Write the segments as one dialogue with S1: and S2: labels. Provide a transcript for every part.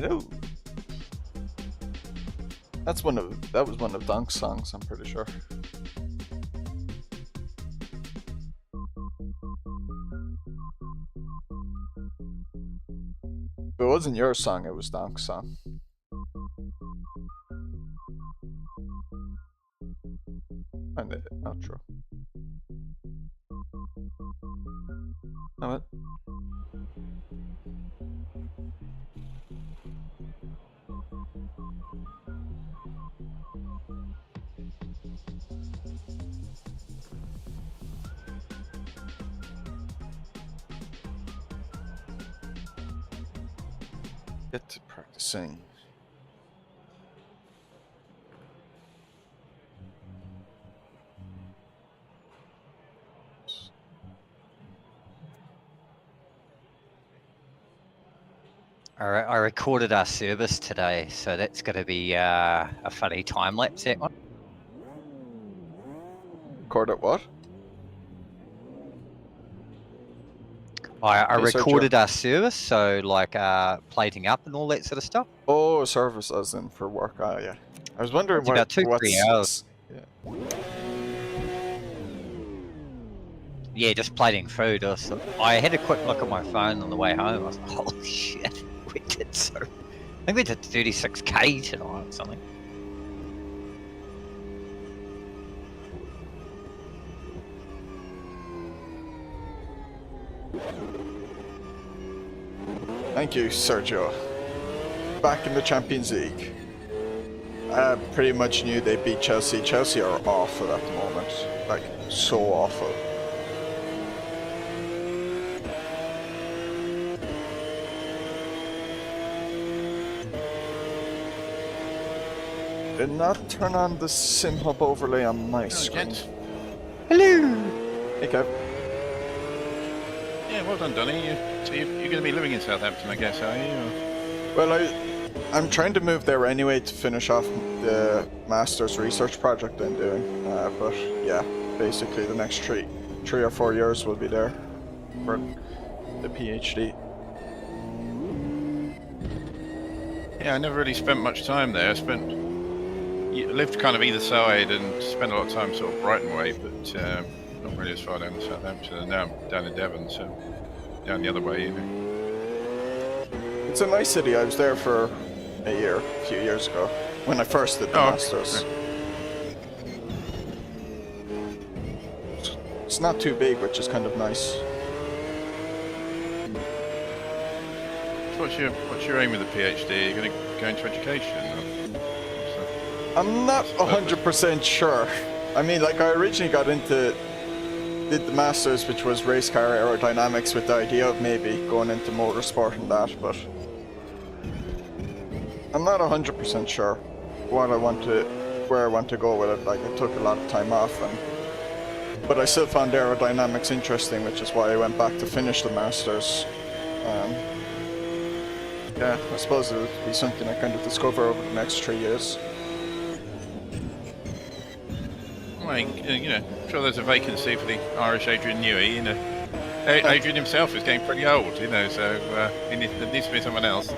S1: Hello. That was one of Donk's songs, I'm pretty sure. If it wasn't your song, it was Donk's song. And not true. No, what? Get to practicing.
S2: I recorded our service today, so that's going to be a funny time lapse. That one.
S1: Recorded what?
S2: I recorded our service, so like plating up and all that sort of stuff.
S1: Oh, service as in for work. Ah, yeah. I was wondering
S2: About 2-3 hours.
S1: Yeah.
S2: Yeah, just plating food. I had a quick look at my phone on the way home. I was like, holy shit, we did so. I think we did 36k tonight or something.
S1: Thank you, Sergio. Back in the Champions League. I pretty much knew they beat Chelsea. Chelsea are awful at the moment. Like, so awful. Did not turn on the Sim Hub overlay on my screen.
S2: Hello!
S1: Hey, Kev.
S3: Yeah, well done, Donny. So you're going to be living in Southampton, I guess, are you? Or?
S1: Well, I'm trying to move there anyway to finish off the master's research project I'm doing. But yeah, basically the next three or 4 years will be there for the PhD.
S3: Yeah, I never really spent much time there. I lived kind of either side and spent a lot of time sort of Brighton way, but not really as far down to Southampton. And now I'm down in Devon, so down the other way, you know.
S1: It's a nice city. I was there for a few years ago, when I first did the masters. Okay. It's not too big, which is kind of nice.
S3: So what's your aim with the PhD? Are you going to go into education? Or
S1: I'm not 100% sure. I mean, like, I originally did the masters, which was race car aerodynamics, with the idea of maybe going into motorsport and that, but I'm not 100% sure where I want to go with it. Like, it took a lot of time off, but I still found aerodynamics interesting, which is why I went back to finish the masters. Yeah, I suppose it'll be something I kind of discover over the next 3 years.
S3: Well, you know, I'm sure there's a vacancy for the Irish Adrian Newey. You know, Adrian himself is getting pretty old, you know, so there needs to be someone else.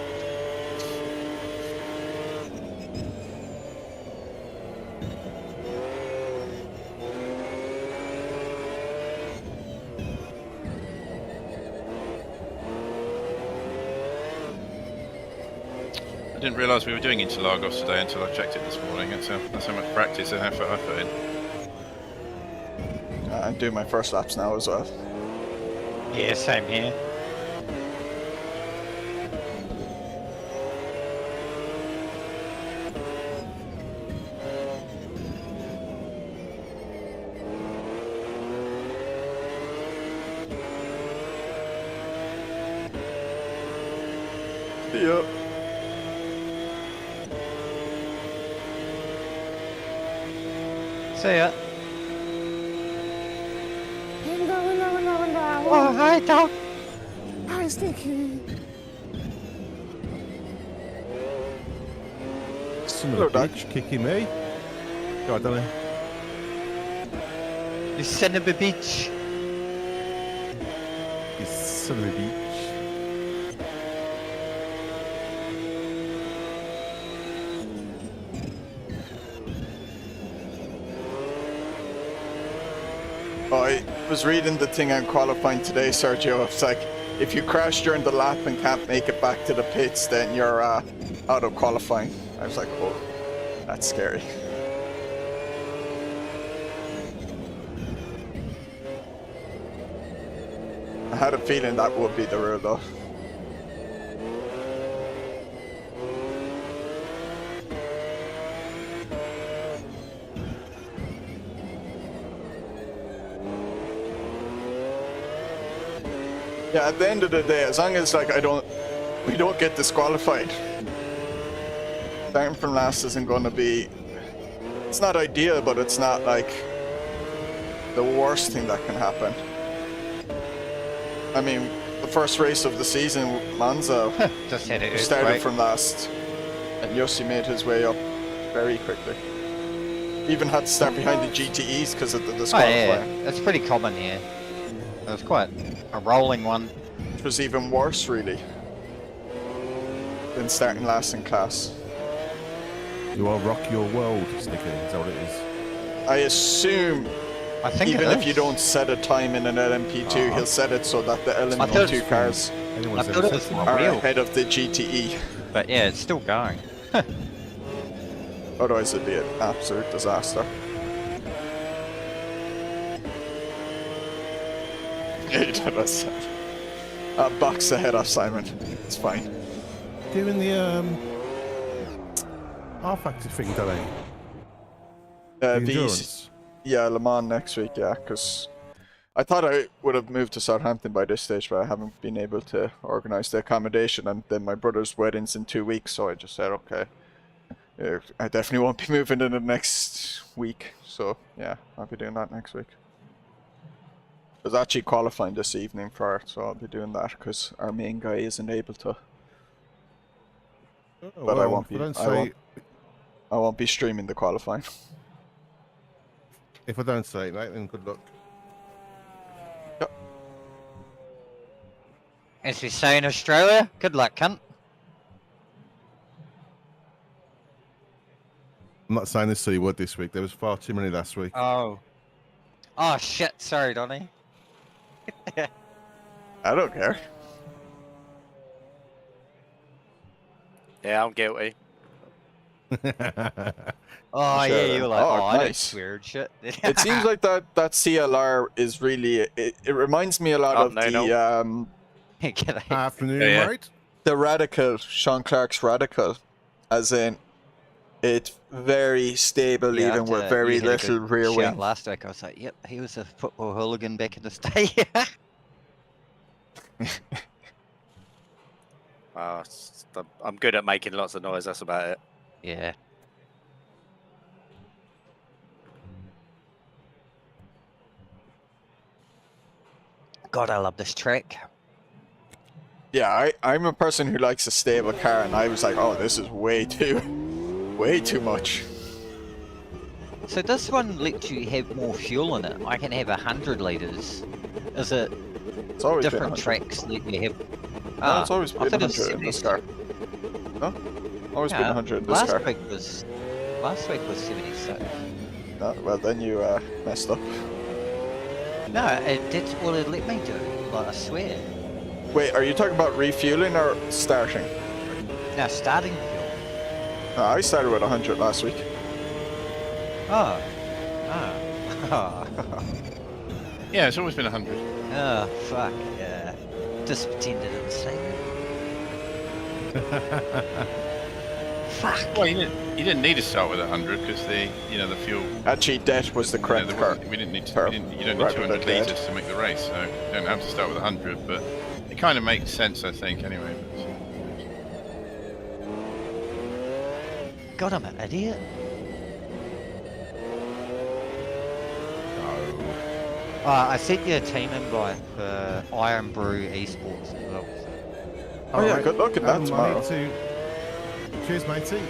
S3: I didn't realise we were doing Interlagos today until I checked it this morning. That's how much practice and effort I put in.
S1: I'm doing my first laps now as well.
S2: Yeah, same here.
S1: Yeah.
S2: See ya. Oh, hi, Donk.
S4: Hi, Sticky. Son of a bitch kicking me. Go on, Danny.
S2: You son of a bitch.
S4: You son of a bitch.
S1: I was reading the thing on qualifying today, Sergio. It's like, if you crash during the lap and can't make it back to the pits, then you're out of qualifying. I was like, oh, that's scary. I had a feeling that would be the rule, though. Yeah, at the end of the day, as long as like we don't get disqualified, starting from last isn't going to be. It's not ideal, but it's not like the worst thing that can happen. I mean, the first race of the season, Monza,
S2: Just had it.
S1: started from last, and Yossi made his way up very quickly. Even had to start behind the GTEs because of the
S2: Oh
S1: disqualifying.
S2: yeah, that's pretty common here. It was quite a rolling one.
S1: Which was even worse, really, than starting last in class.
S4: You are rock your world, Sticky. Is that what it is?
S1: I assume,
S2: I think
S1: even
S2: it
S1: if you
S2: is.
S1: don't set a time in an LMP2, he'll set it so that the
S2: thought
S1: LMP2
S2: it's-
S1: cars
S4: Anyone's
S2: I
S4: ever
S2: thought it
S4: said
S2: was
S4: to me?
S2: more
S1: are
S2: real.
S1: ahead of the GTE.
S2: But yeah, it's still going.
S1: Otherwise, it'd be an absolute disaster. That's a box ahead of Simon. It's fine.
S4: Doing the R-Factor thing, don't they? The
S1: These,
S4: endurance.
S1: yeah, Le Mans next week, yeah, because I thought I would have moved to Southampton by this stage, but I haven't been able to organise the accommodation, and then my brother's wedding's in 2 weeks, so I just said, okay, I definitely won't be moving in the next week, so yeah, I'll be doing that next week. There's actually qualifying this evening for it, so I'll be doing that, because our main guy isn't able to.
S4: Oh,
S1: But I
S4: well,
S1: won't
S4: if
S1: be.
S4: I don't say,
S1: I won't be streaming the qualifying.
S4: if I don't say it, mate, then good luck.
S1: Yep.
S2: As we say in Australia, good luck, cunt.
S4: I'm not saying this so you would this week. There was far too many last week.
S2: Oh. Oh shit, sorry, Donny.
S1: I don't care.
S5: Yeah, I'm guilty.
S2: Oh
S1: Sure.
S2: yeah, you're like,
S1: Oh,
S2: oh, I don't
S1: nice.
S2: swear and shit.
S1: It seems like that CLR is really. It reminds me a lot
S5: Oh,
S1: of
S5: no,
S1: the
S5: no.
S2: G'day.
S4: Afternoon,
S3: Yeah.
S4: mate.
S1: the Radical, Sean Clark's Radical, as in it's very stable,
S2: Yeah,
S1: even with very
S2: you had a
S1: little
S2: good
S1: rear
S2: shout
S1: wing.
S2: last week, I was like, yep, he was a football hooligan back in the day.
S5: I'm good at making lots of noise. That's about it.
S2: Yeah. God, I love this track.
S1: Yeah, I'm a person who likes a stable car, and I was like, oh, this is way too much.
S2: So this one lets you have more fuel in it. I can have 100 litres. Is it
S1: It's always
S2: different
S1: been 100.
S2: tracks let you have?
S1: No, it's always
S2: I
S1: been
S2: thought it was
S1: 100 in this
S2: 70.
S1: car. No, always been
S2: Yeah,
S1: 100 in this car.
S2: last week was 76.
S1: No, well, then you messed up.
S2: No, that's all it let me do. Like, I swear.
S1: Wait, are you talking about refueling or starting?
S2: Now starting fuel.
S1: No, I started with 100 last week.
S2: Oh. Oh.
S3: Yeah, it's always been 100.
S2: Oh, fuck. Yeah. Just pretend I didn't say that. Fuck.
S3: Well, you didn't need to start with 100 because the fuel.
S1: Actually, debt was the correct
S3: there
S1: car.
S3: wasn't- we didn't need to.
S1: term,
S3: You don't need
S1: rather
S3: 200
S1: than dead.
S3: liters to make the race, so you don't have to start with 100. But it kind of makes sense, I think, anyway.
S2: God, I'm an idiot. I sent you a team invite for Iron Brew Esports as well.
S1: Oh yeah, good luck at that
S4: I
S1: tomorrow.
S4: need to... Cheers, matey.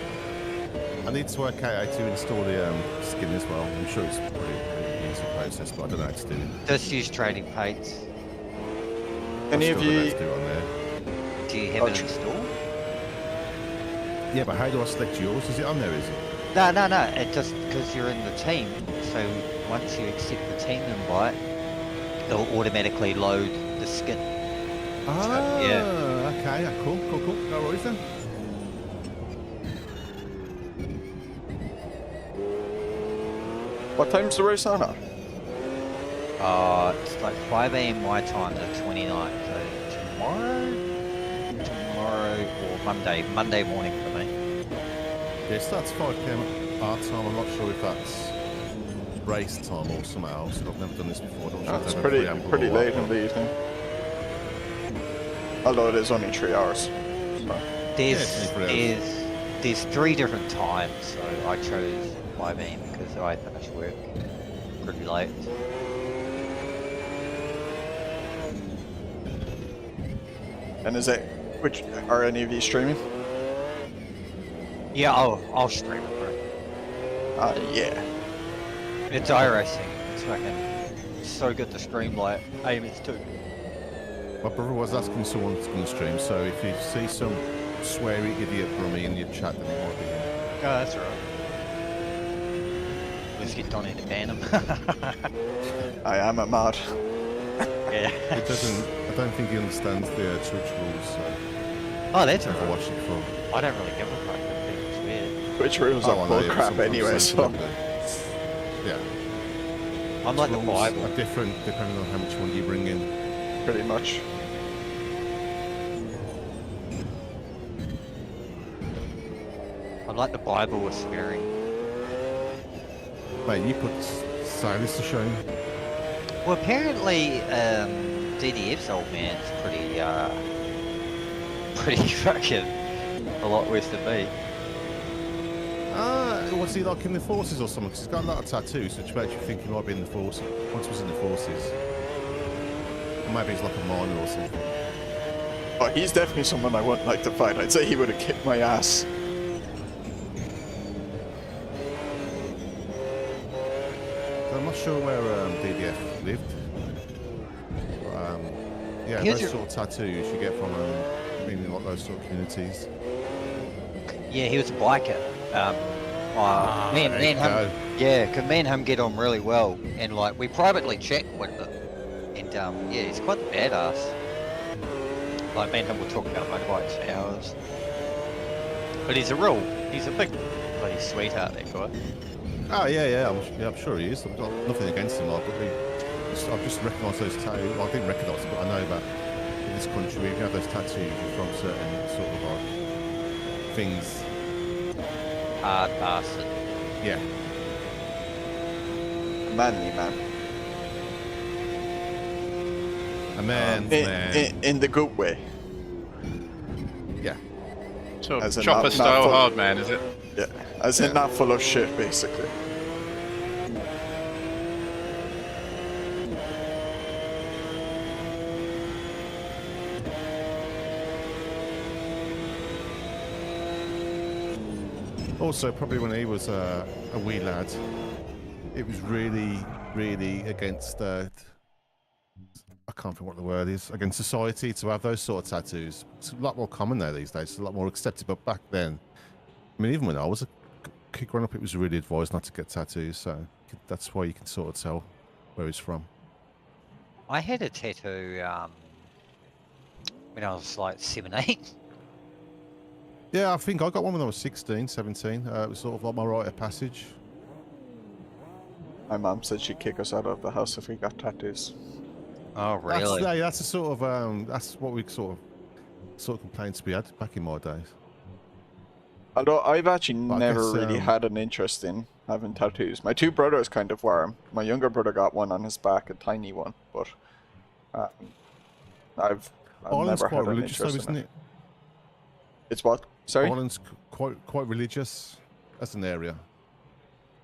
S4: I need to work out how to install the skin as well. I'm sure it's a pretty easy process, but I don't know how to do it.
S2: Just use trading paints.
S1: Any
S4: I
S1: of
S4: still don't know
S1: you?
S4: how to do it on there.
S2: Do you have
S1: Oh,
S2: it installed?
S4: Yeah, but how do I select yours? Is it on there, is it?
S2: No. It just because you're in the team. So once you accept the team invite, it'll automatically load the skin.
S4: Ah,
S2: yeah.
S4: okay, cool. No worries then.
S1: What time's the race on at?
S2: It's like 5 AM my time, the 29th. So tomorrow or Monday morning for me.
S4: Yeah, it starts 5 PM our time. I'm not sure if that's race time or something else. I've never done this before. I'm not sure if
S1: It's
S4: they have a
S1: pretty
S4: preamble or
S1: late
S4: what,
S1: in the evening. Although it is only 3 hours. So.
S2: There's 3 different times, so I chose 5 AM because I finish work pretty late.
S1: And is it, which, are any of you streaming?
S2: Yeah, I'll stream it, bro.
S1: Yeah.
S2: It's iRacing. It's fucking so good to stream like AMS2.
S4: My brother was asking someone to come and stream, so if you see some sweary idiot from me in your chat, then it might be him.
S2: Oh, that's alright. Let's get Donny to ban him.
S1: I am a mod.
S2: Yeah.
S4: It doesn't. I don't think he understands the Twitch rules. So
S2: Oh, that's
S4: I've never
S2: alright.
S4: watched it before.
S2: I don't really give a fuck. I think it's weird.
S1: Which rules
S4: Oh,
S1: are
S4: I know,
S1: bull
S4: yeah,
S1: crap
S4: sometimes
S1: anyway,
S4: some
S1: so.
S4: people do. Yeah.
S2: I'm like the
S4: Rules
S2: Bible.
S4: are different depending on how much one you bring in.
S1: Pretty much.
S2: I'm like the Bible with swearing.
S4: Mate, you put silence to shame.
S2: Well, apparently, DDF's old man's pretty fucking a lot worse than me.
S4: What's he like in the forces or something? 'Cause he's got a lot of tattoos, which makes you think he might be in the forces. Once he was in the forces. Or maybe he's like a miner or something.
S1: Oh, he's definitely someone I wouldn't like to fight. I'd say he would have kicked my ass.
S4: So I'm not sure where DDF lived. But, yeah,
S2: Here's
S4: those
S2: your-
S4: sort of tattoos you get from meaning like those sort of communities.
S2: Yeah, he was a biker. Me and
S4: there
S2: him,
S4: you go.
S2: yeah, 'cause me and him get on really well, and like we privately chat with him, and yeah, he's quite the badass. Like me and him will talk about motorbikes for hours. But he's a big bloody sweetheart, that guy.
S4: Oh yeah, I'm sure he is. I've got nothing against him, like, but I've just recognised those tattoos. Well, I didn't recognise them, but I know that in this country, if you have those tattoos, you're from certain sort of like things.
S2: Hard bastard.
S4: Yeah.
S1: Manly man.
S4: A man's man.
S1: In the good way.
S4: Yeah.
S3: Sort
S1: As
S3: of
S1: in not
S3: chopper style
S1: full-
S3: hard man, is it?
S1: Yeah. As in not full of shit, basically.
S4: Also, probably when he was a wee lad, it was really against, I can't think what the word is, against society to have those sort of tattoos. It's a lot more common now these days, it's a lot more accepted, but back then, I mean, even when I was a kid growing up, it was really advised not to get tattoos, so that's why you can sort of tell where he's from.
S2: I had a tattoo when I was like 17.
S4: Yeah, I think I got one when I was 16, 17. It was sort of like my rite of passage.
S1: My mom said she'd kick us out of the house if we got tattoos.
S2: Oh really?
S4: That's a sort of that's what we sort of complaints we had back in my days.
S1: Although I've actually
S4: But I
S1: never
S4: guess,
S1: really had an interest in having tattoos. My 2 brothers kind of were. My younger brother got one on his back, a tiny one, but I've
S4: Ireland's
S1: never
S4: quite
S1: had an
S4: religious, though,
S1: interest
S4: isn't
S1: in
S4: it?
S1: It's what? Sorry?
S4: Ireland's quite religious as an area.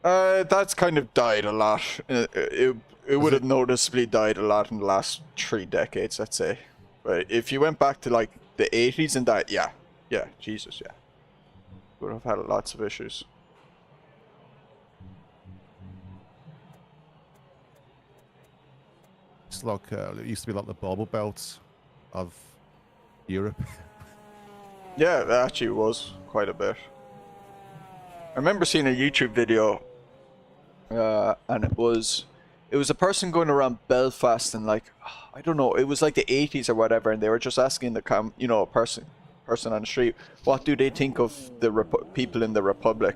S1: That's kind of died a lot. It would have noticeably died a lot in the last 3 decades, I'd say. But if you went back to like the 80s and that, yeah, Jesus, yeah. Would have had lots of issues.
S4: It's like it used to be like the Bible Belt of Europe.
S1: Yeah, it actually was quite a bit. I remember seeing a YouTube video, and it was it was a person going around Belfast in like, I don't know, it was like the 80s or whatever, and they were just asking the a person on the street, what do they think of the people in the Republic,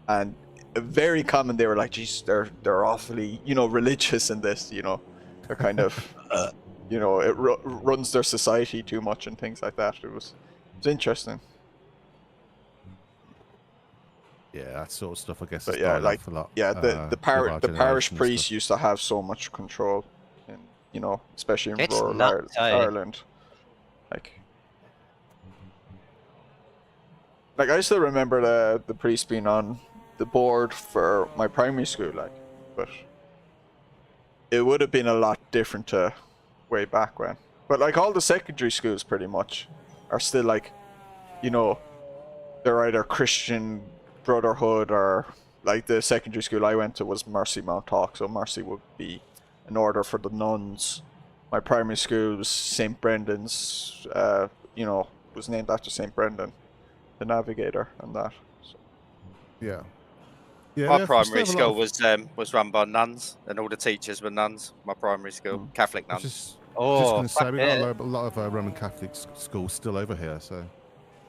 S1: and very common, they were like, geez, they're awfully, religious in this, they're kind of, it runs their society too much and things like that. It was interesting.
S4: Yeah, that sort of stuff, I guess.
S1: But yeah, like,
S4: a lot,
S1: yeah, the parish priest
S4: stuff.
S1: used to have so much control, in, especially in
S2: It's
S1: rural
S2: nuts, eh?
S1: Ireland. Like I still remember the priest being on the board for my primary school, but it would have been a lot different to way back when. But like all the secondary schools pretty much are still like, they're either Christian Brotherhood or like the secondary school I went to was Mercy Mount Hawk, so Mercy would be an order for the nuns. My primary school was St. Brendan's, was named after St. Brendan, the navigator, and that. So.
S4: Yeah.
S5: My primary school was run by nuns, and all the teachers were nuns. My primary school, Catholic nuns.
S4: Just going to say, we've got a lot of Roman Catholic schools still over here, so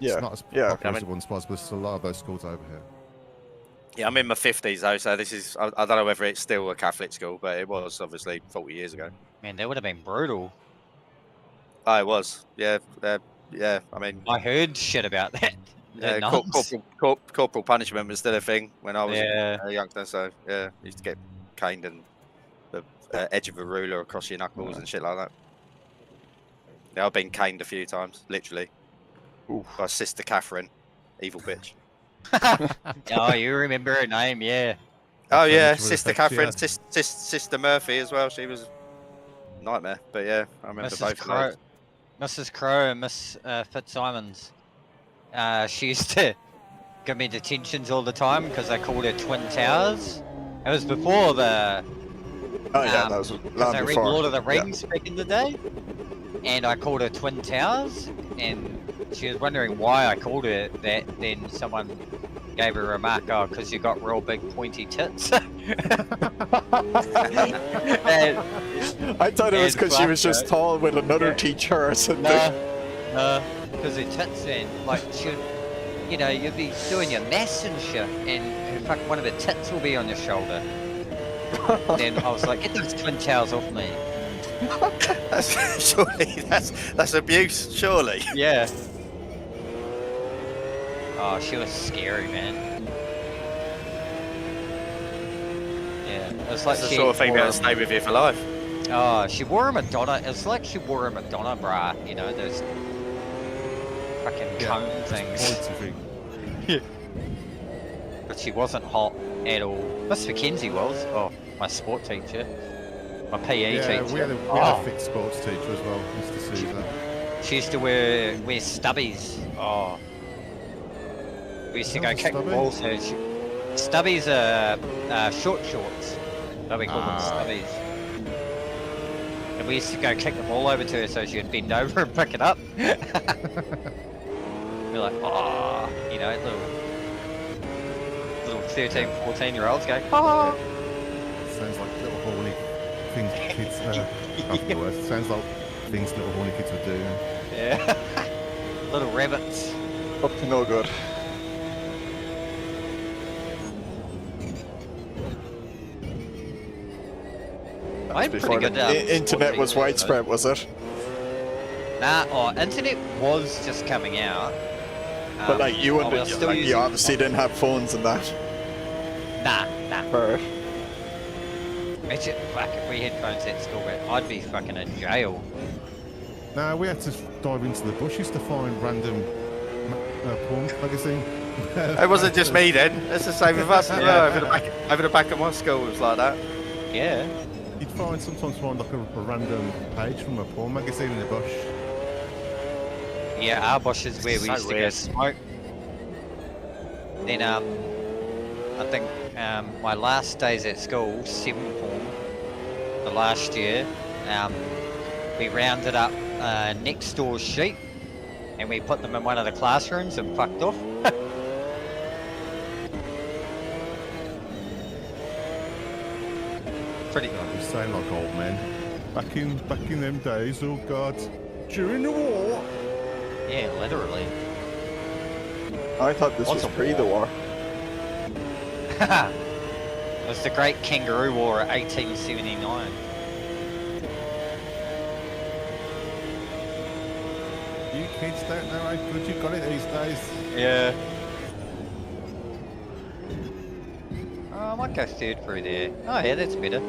S1: yeah,
S4: it's not as popular as it once was, but there's still a lot of those schools over here.
S5: Yeah, I'm in my 50s though, so this is, I don't know whether it's still a Catholic school, but it was obviously 40 years ago.
S2: Man, that would have been brutal.
S5: Oh, it was. Yeah, yeah. I mean,
S2: I heard shit about that.
S5: Yeah, corporal punishment was still a thing when I was a youngster. So yeah, used to get caned and the edge of a ruler across your knuckles and shit like that. Yeah, I've been caned a few times, literally. By Sister Catherine, evil bitch.
S2: Oh, you remember her name, yeah.
S5: Oh yeah, Sister Catherine, Sister Murphy as well. She was a nightmare. But yeah, I remember both of those.
S2: Mrs. Crow and Miss Fitzsimons. She used to give me detentions all the time because I called her Twin Towers. It was before the.
S1: Oh yeah, that was long before.
S2: I read Lord of the Rings back in the day, and I called her Twin Towers, and she was wondering why I called her that. Then someone gave her a remark, "Oh, because you got real big pointy tits."
S1: I thought it was because she was just tall with another teacher or something.
S2: No, because her tits then, like, should, you'd be doing your maths and shit, and one of her tits will be on your shoulder. Then I was like, get those twin towels off me.
S5: That's abuse, surely.
S2: Yeah. Oh, she was scary, man. Yeah, it was like
S5: that's the sort of thing that'll stay with you for life.
S2: Oh, she wore a Madonna. It's like she wore a Madonna bra. Those fucking cone things.
S4: Yeah.
S2: But she wasn't hot at all. Miss Mackenzie was. Oh, my sport teacher. My PE teacher.
S4: Yeah, we had a fit sports teacher as well, Mr. Caesar.
S2: She used to wear stubbies. Oh. We used to go kick the balls. Stubbies are short shorts. But we call them stubbies. And we used to go kick the ball over to her so she'd bend over and pick it up. We're like, oh, little 13, 14-year-olds go, oh.
S4: Sounds like little horny things kids, sounds like things little horny kids would do.
S2: Yeah. Little rabbits.
S1: Up to no good.
S2: I'm pretty good at
S1: internet was widespread, was it?
S2: Nah, internet was just coming out.
S1: But like you wouldn't, you obviously didn't have phones and that.
S2: Nah.
S1: Right.
S2: Imagine, if we had phones at school, I'd be fucking in jail.
S4: Nah, we had to dive into the bushes to find random porn magazine.
S5: It wasn't just me then. It's the same with us as well. Over the back of my school was like that.
S2: Yeah.
S4: You'd sometimes find like a random page from a porn magazine in the bush.
S2: Yeah, our bush is where we used to go smoke. Then I think my last days at school, 7th form, the last year, we rounded up next door sheep and we put them in one of the classrooms and fucked off. Pretty good.
S4: You sound like old men. Back in them days, oh god. During the war.
S2: Yeah, literally.
S1: I thought this
S2: What's
S1: was
S2: a
S1: pre the war.
S2: It was the Great Kangaroo War of 1879.
S4: You kids don't know how good you got it these days.
S2: Yeah. Oh, I might go third through there. Oh yeah, that's better.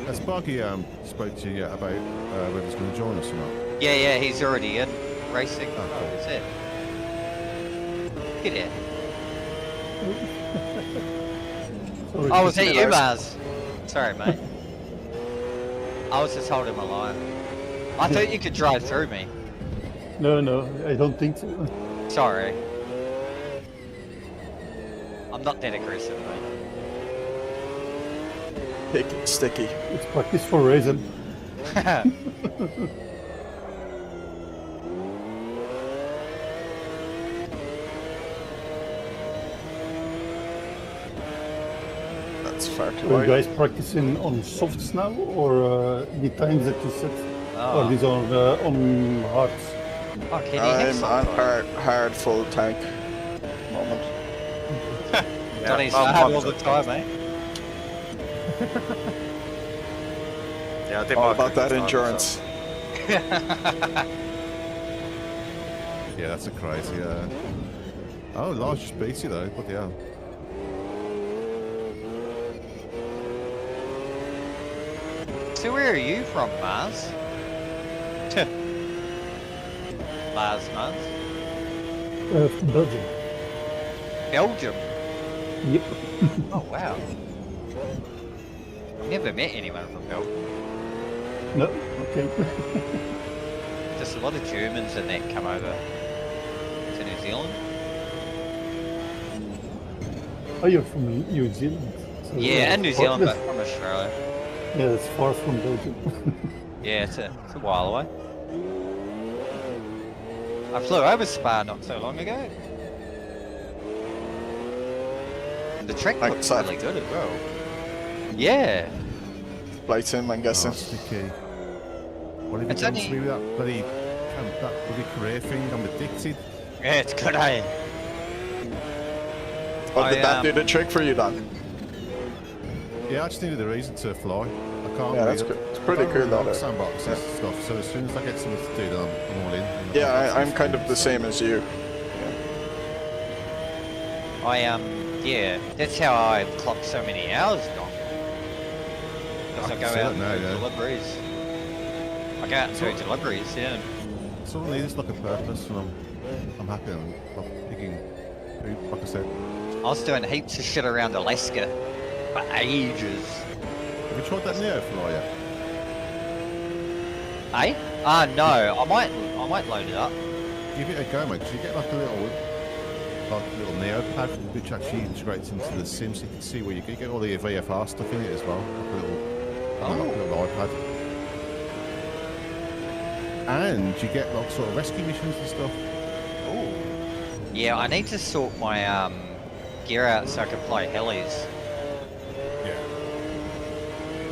S4: Has Sparky spoke to you yet about whether he's going to join us or not?
S2: Yeah, he's already in racing.
S4: Oh, cool.
S2: That's it. Get it.
S6: Sorry.
S2: Oh, was that you, Lars? Sorry, mate. I was just holding my line. I thought you could drive through me.
S6: No, I don't think so.
S2: Sorry. I'm not that aggressive, mate.
S1: Pick it sticky.
S6: It's practice for racing.
S1: That's far too
S6: Are you
S1: wide.
S6: guys practicing on softs now, or the times that you set?
S2: Oh.
S6: Are these on hards?
S2: Oh, can you
S1: I'm on hard full tank moment.
S2: Donny's
S5: I'm
S2: hard all
S5: on
S2: the time, mate.
S5: Yeah, I did
S1: All
S5: my
S1: about that
S5: cooking time,
S1: endurance.
S5: so-
S4: Yeah, that's a crazy. Oh, Lars just beats you though. What the hell?
S2: So where are you from, Mars? Mars.
S6: From Belgium.
S2: Belgium?
S6: Yep.
S2: Oh, wow. Never met anyone from Belgium.
S6: No. Okay.
S2: Just a lot of Germans and that come over to New Zealand.
S6: Oh, you're from New Zealand. So
S2: Yeah, and New
S6: far-
S2: Zealand, but
S6: that's-
S2: from Australia.
S6: Yeah, it's far from Belgium.
S2: Yeah, it's a while away. I flew over Spa not so long ago. The track
S1: Like
S2: looks
S1: South.
S2: really good as well. Yeah.
S1: Flight sim, I'm guessing.
S4: Oh, sticky. What have you
S2: It's
S4: done
S2: only-
S4: to me with that bloody career thing? I'm addicted.
S2: Yeah, it's good, eh?
S1: But did
S2: I,
S1: that do the trick for you, Don?
S4: Yeah, I just needed a reason to fly. I can't.
S1: Yeah, that's
S4: really-
S1: good. It's pretty
S4: I don't
S1: cool,
S4: really
S1: though.
S4: like sandboxes and stuff. So as soon as I get something to do, then I'm all in.
S1: Yeah, I'm kind of the same as you.
S2: Yeah, that's how I clock so many hours, Donk. Because I
S4: can
S2: go
S4: see
S2: out
S4: that
S2: and
S4: now,
S2: do
S4: yeah.
S2: deliveries. I go out and do deliveries, yeah.
S4: So I need is like a purpose, and I'm happy. I'm picking food, like I said.
S2: I was doing heaps of shit around Alaska for ages.
S4: Have you tried that Neo fly yet?
S2: Eh? No, I might load it up.
S4: Give it a go, mate. 'Cause you get like a little Neo pad which actually integrates into the sim, so you can see where you get all the VFR stuff in it as well. Like a little iPad. And you get like sort of rescue missions and stuff.
S2: Ooh. Yeah, I need to sort my gear out so I can fly helis.
S4: Yeah.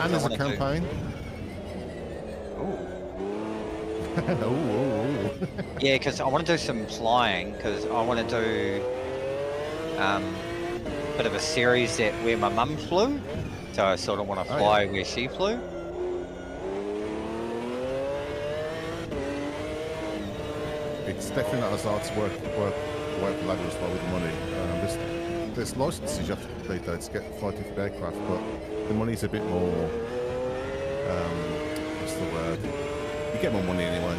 S4: And there's a
S2: wanna do-
S4: campaign.
S2: Ooh.
S4: Oh.
S2: Yeah, because I want to do some flying, because I want to do a bit of a series that where my mum flew, so I sort of want to
S4: Oh,
S2: fly
S4: yeah.
S2: where she flew.
S4: It's definitely not as hard to work the ladder as well with the money. There's licenses you have to complete though to get fly different aircraft, but the money's a bit more. What's the word? You get more money anyway.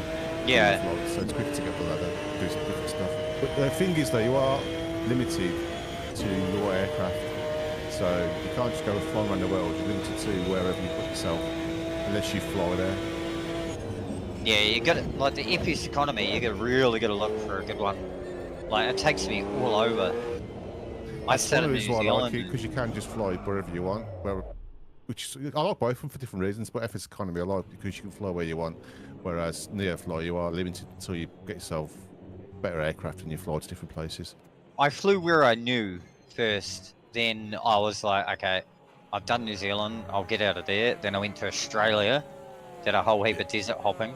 S2: Yeah.
S4: So it's quicker to get the ladder, do some different stuff. But the thing is though, you are limited to your aircraft, so you can't just go flying around the world. You're limited to wherever you put yourself, unless you fly there.
S2: Yeah, you got like the EPS economy. You really got to look for a good one. Like it takes me all over. I
S4: That's
S2: set
S4: one
S2: in
S4: of
S2: New
S4: the reasons why I like
S2: Zealand.
S4: it, because you can just fly wherever you want. which I like both of them for different reasons. But FS economy I like because you can fly where you want, whereas Neo Fly you are limited until you get yourself better aircraft and you fly to different places.
S2: I flew where I knew first. Then I was like, okay, I've done New Zealand. I'll get out of there. Then I went to Australia, did a whole heap of desert hopping.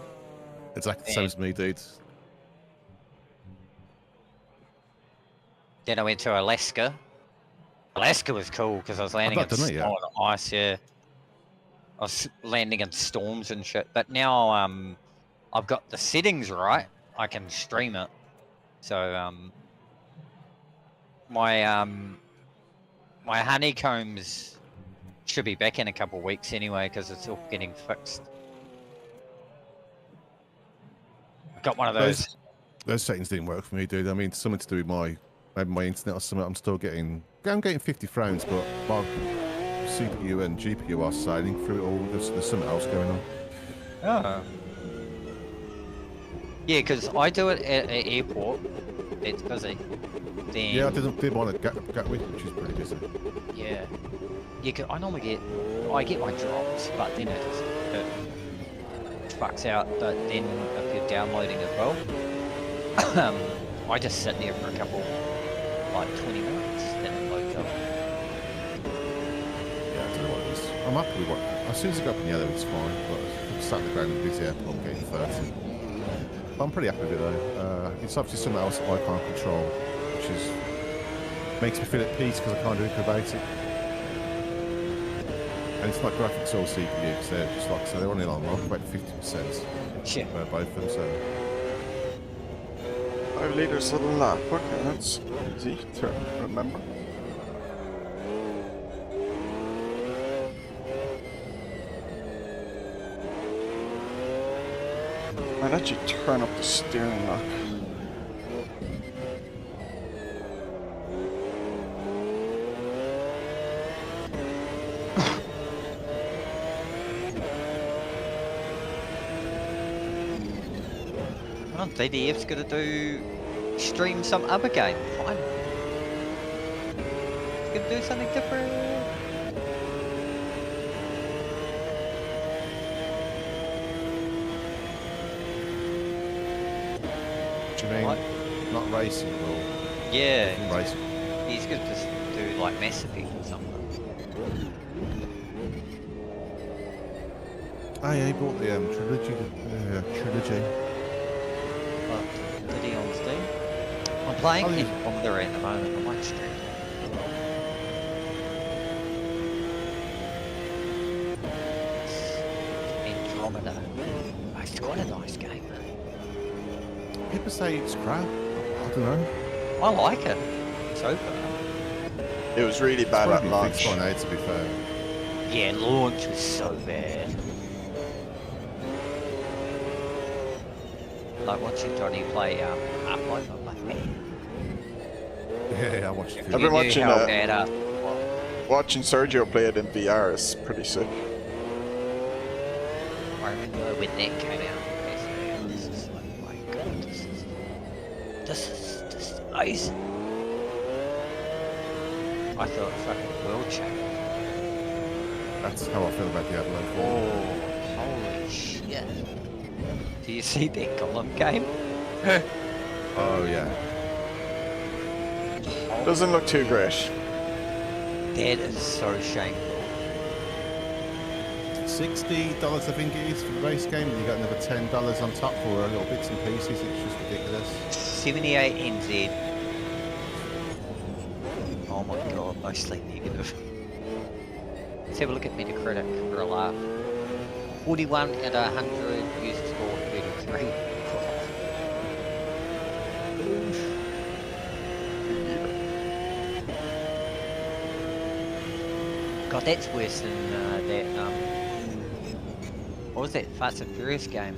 S4: Exactly the same as me, dude.
S2: Then I went to Alaska. Alaska was cool because I was landing in snow and ice. Yeah, I was landing in storms and shit. But now I've got the settings right. I can stream it. So my honeycombs should be back in a couple of weeks anyway because it's all getting fixed. I've got one of those.
S4: Those settings didn't work for me, dude. I mean, something to do with maybe my internet or something. I'm getting 50 frames, but my CPU and GPU are sailing through it all. There's something else going on.
S2: Oh. Yeah, because I do it at an airport. It's busy. Then,
S4: yeah, I did one at Gatwick, which is pretty busy.
S2: Yeah. Yeah, I normally get my drops, but then it fucks out. But then if you're downloading as well, I just sit there for a couple, like 20 minutes, then it loads up.
S4: Yeah, I don't know what it is. I'm happy with what. As soon as I go up in yellow, it's fine. But if I'm sat in the ground in a busy airport, I'm getting 30. But I'm pretty happy with it though. It's obviously something else that I can't control, which makes me feel at peace because I can't do anything about it. And it's not graphics or CPU because they're just like so they're only on about 50%.
S2: Yeah.
S4: Both of them. So
S1: 5 liters of lap. Okay, that's easy to remember. Might actually turn up the steering lock.
S2: Well, DDF's gonna stream some other game. Fine. It's gonna do something different.
S4: do you mean
S2: What?
S4: not racing or
S2: Yeah.
S4: racing?
S2: He's gonna just do like Mass Effect or something.
S4: Oh yeah, he bought the trilogy.
S2: But did he on Steam? I'm playing Andromeda at the moment. I might stream it. Andromeda. Oh, it's quite a nice game.
S4: People say it's crap. I don't know.
S2: I like it. So far.
S1: It was really bad at launch.
S4: By now, to be fair.
S2: Yeah, launch was so bad. Like watching Johnny play Half-Life, I'm like, man.
S4: Yeah, I watched it.
S1: I've been watching
S2: how bad Half-Life.
S1: watching Sergio play it in VR is pretty sick.
S2: I remember when that came out, I was just like, oh my god, this is amazing. I thought fucking world changing.
S4: That's how I feel about Diablo 4.
S2: Oh, holy shit. Do you see that Gollum game?
S4: Oh yeah.
S1: Doesn't look too great.
S2: That is so shameful.
S4: $60 I think it is for the race game, and you got another $10 on top for little bits and pieces. It's just ridiculous.
S2: 78 NZ. Oh my god, mostly negative. Let's have a look at Metacritic for a laugh. 41 out of 100, user score 33. God, that's worse than that, what was that Fast and Furious game?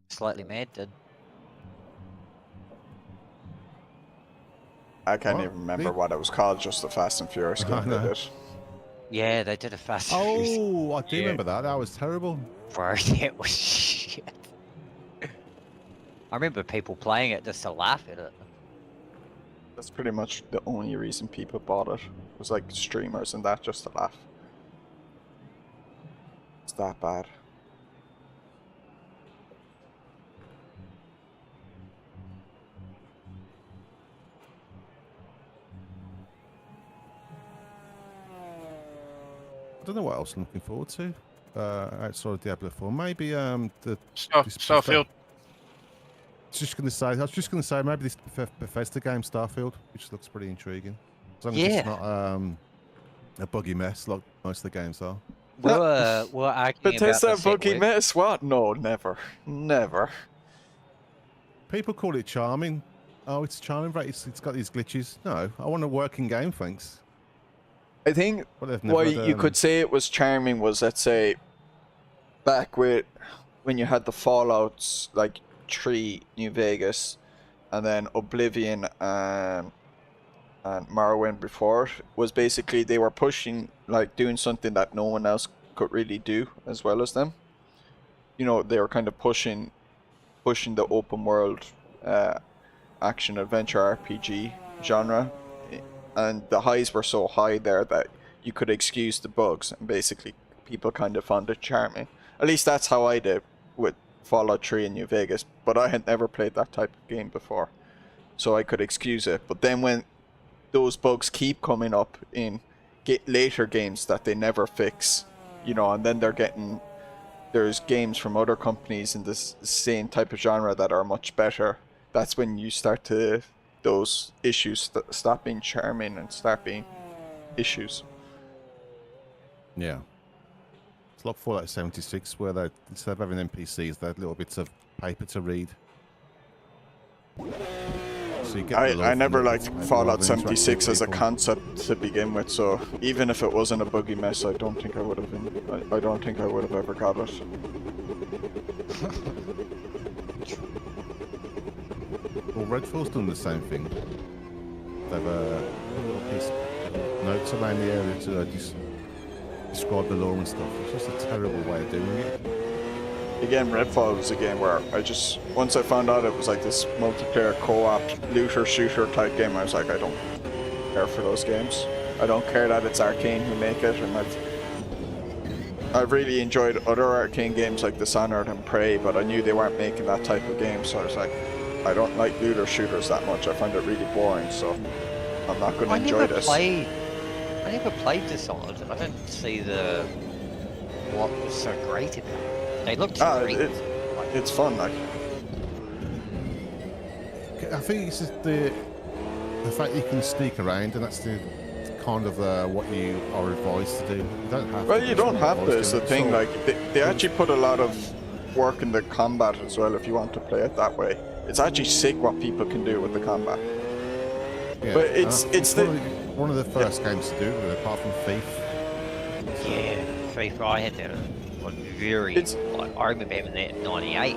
S2: Slightly Mad did.
S1: I can't even remember what it was called, just the Fast and Furious game they did.
S2: Yeah, they did a Fast and Furious.
S4: Oh, I do remember that. That was terrible.
S2: Bro, that was shit. I remember people playing it just to laugh at it.
S1: That's pretty much the only reason people bought it. It was like streamers and that, just to laugh. It's that bad.
S4: I don't know what else I'm looking forward to outside of Diablo 4. Maybe the
S3: Starfield.
S4: I was just going to say maybe this Bethesda game, Starfield, which looks pretty intriguing. As long as it's not a buggy mess like most of the games are.
S2: We're arguing
S1: Bethesda
S2: about the
S1: buggy
S2: set
S1: mess? What? No, never. Never.
S4: People call it charming. Oh, it's charming, right? It's got these glitches. No, I want a working game, thanks.
S1: I think why you could say it was charming was, let's say, back when you had the Fallouts, like 3 New Vegas, and then Oblivion and Morrowind before it, was basically they were pushing, like, doing something that no one else could really do as well as them. You know, they were kind of pushing the open world action adventure RPG genre, and the highs were so high there that you could excuse the bugs, and basically people kind of found it charming. At least that's how I did with Fallout 3 in New Vegas, but I had never played that type of game before, so I could excuse it. But then when those bugs keep coming up in later games that they never fix, you know, and then there's games from other companies in this same type of genre that are much better, that's when you start to, those issues stop being charming and start being issues.
S4: Yeah. It's like Fallout 76, where they, instead of having NPCs, they had little bits of paper to read. So you get
S1: I never liked Fallout 76 as a concept to begin with, so even if it wasn't a buggy mess, I don't think I would have I don't think I would have ever got it.
S4: Well, Redfall's done the same thing. They've a little piece of notes around the area to describe the lore and stuff. It's just a terrible way of doing it.
S1: Again, Redfall was a game where once I found out it was like this multiplayer co-op looter shooter type game, I was like, I don't care for those games. I don't care that it's Arcane who make it, and I've really enjoyed other Arcane games like Dishonored and Prey, but I knew they weren't making that type of game, so I was like, I don't like looter shooters that much. I find it really boring, so I'm not going to enjoy this.
S2: I never played Dishonored. I don't see what was so great about it. They looked great.
S1: It's fun, like.
S4: I think it's just the fact you can sneak around, and that's the kind of what you are advised to do. You don't have
S1: well,
S4: to.
S1: You don't have to. It's the thing. Like they actually put a lot of work in the combat as well. If you want to play it that way, it's actually sick what people can do with the combat.
S4: Yeah,
S1: but it's
S4: one of the first games to do it, apart from Thief.
S2: So. Yeah, Thief. I had that. I remember having that in '98.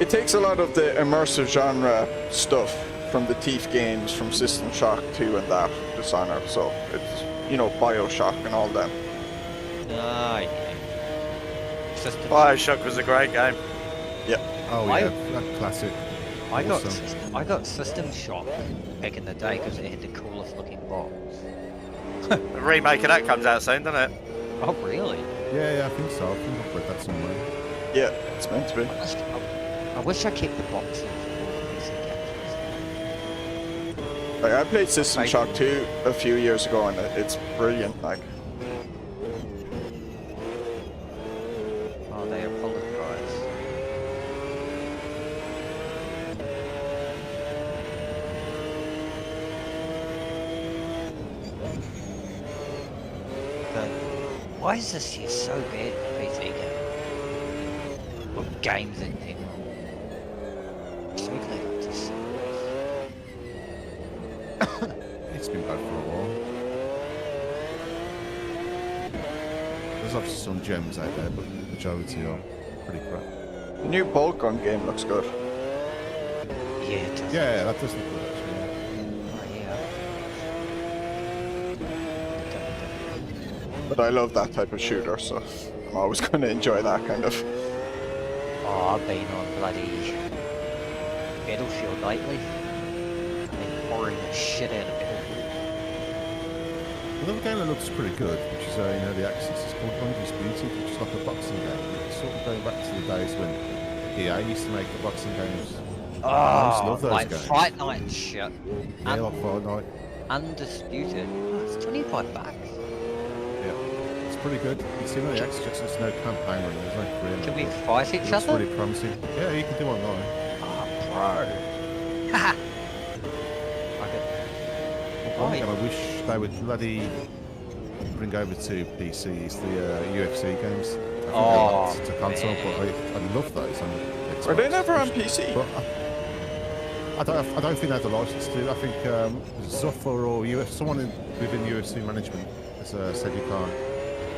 S1: It takes a lot of the immersive genre stuff from the Thief games, from System Shock 2 and that, Dishonored, so it's, you know, Bioshock and all them.
S2: Yeah.
S5: Bioshock was a great game.
S1: Yeah.
S4: Oh yeah, that classic.
S2: I got System Shock back in the day because it had the coolest looking box.
S5: The remake of that comes out soon, doesn't it?
S2: Oh really?
S4: Yeah, I think so. I think I've read that somewhere.
S1: Yeah, it's meant to be.
S2: I wish I kept the boxes.
S1: Like, I played System Shock 2 a few years ago, and it's brilliant. Like,
S2: oh, they apologize. Why is this here so bad for PC games? Or games in general? I'm so glad I just saw this.
S4: It's been bad for a while. There's obviously some gems out there, but the majority are pretty crap.
S1: the new Bolt Gun game looks good.
S2: Yeah, it does.
S4: Yeah, that does look good actually.
S2: Oh, yeah.
S1: But I love that type of shooter, so I'm always going to enjoy that kind of.
S2: Oh, I've been on bloody Battlefield lately. I've been pouring the shit out of Battlefield.
S4: Another game that looks pretty good, which is the Axis, is called Undisputed, which is like a boxing game. It's sort of going back to the days when EA used to make the boxing games. I used to love those
S2: like
S4: games.
S2: Fight Night and shit.
S4: Yeah, like Fortnite.
S2: Undisputed. Oh, it's $25.
S4: Yeah, it's pretty good. You see, on the Axis, there's no campaign running, there's no career.
S2: Can we fight each
S4: It's
S2: other?
S4: really promising. Yeah, you can do online.
S2: Oh, bro. Haha.
S4: One thing I wish they would bloody bring over to PC is the UFC games. I think to console, but I love those on Xbox.
S1: Are they never on PC?
S4: But I don't think they have the license to. I think Zuffa or someone within UFC management has said you can't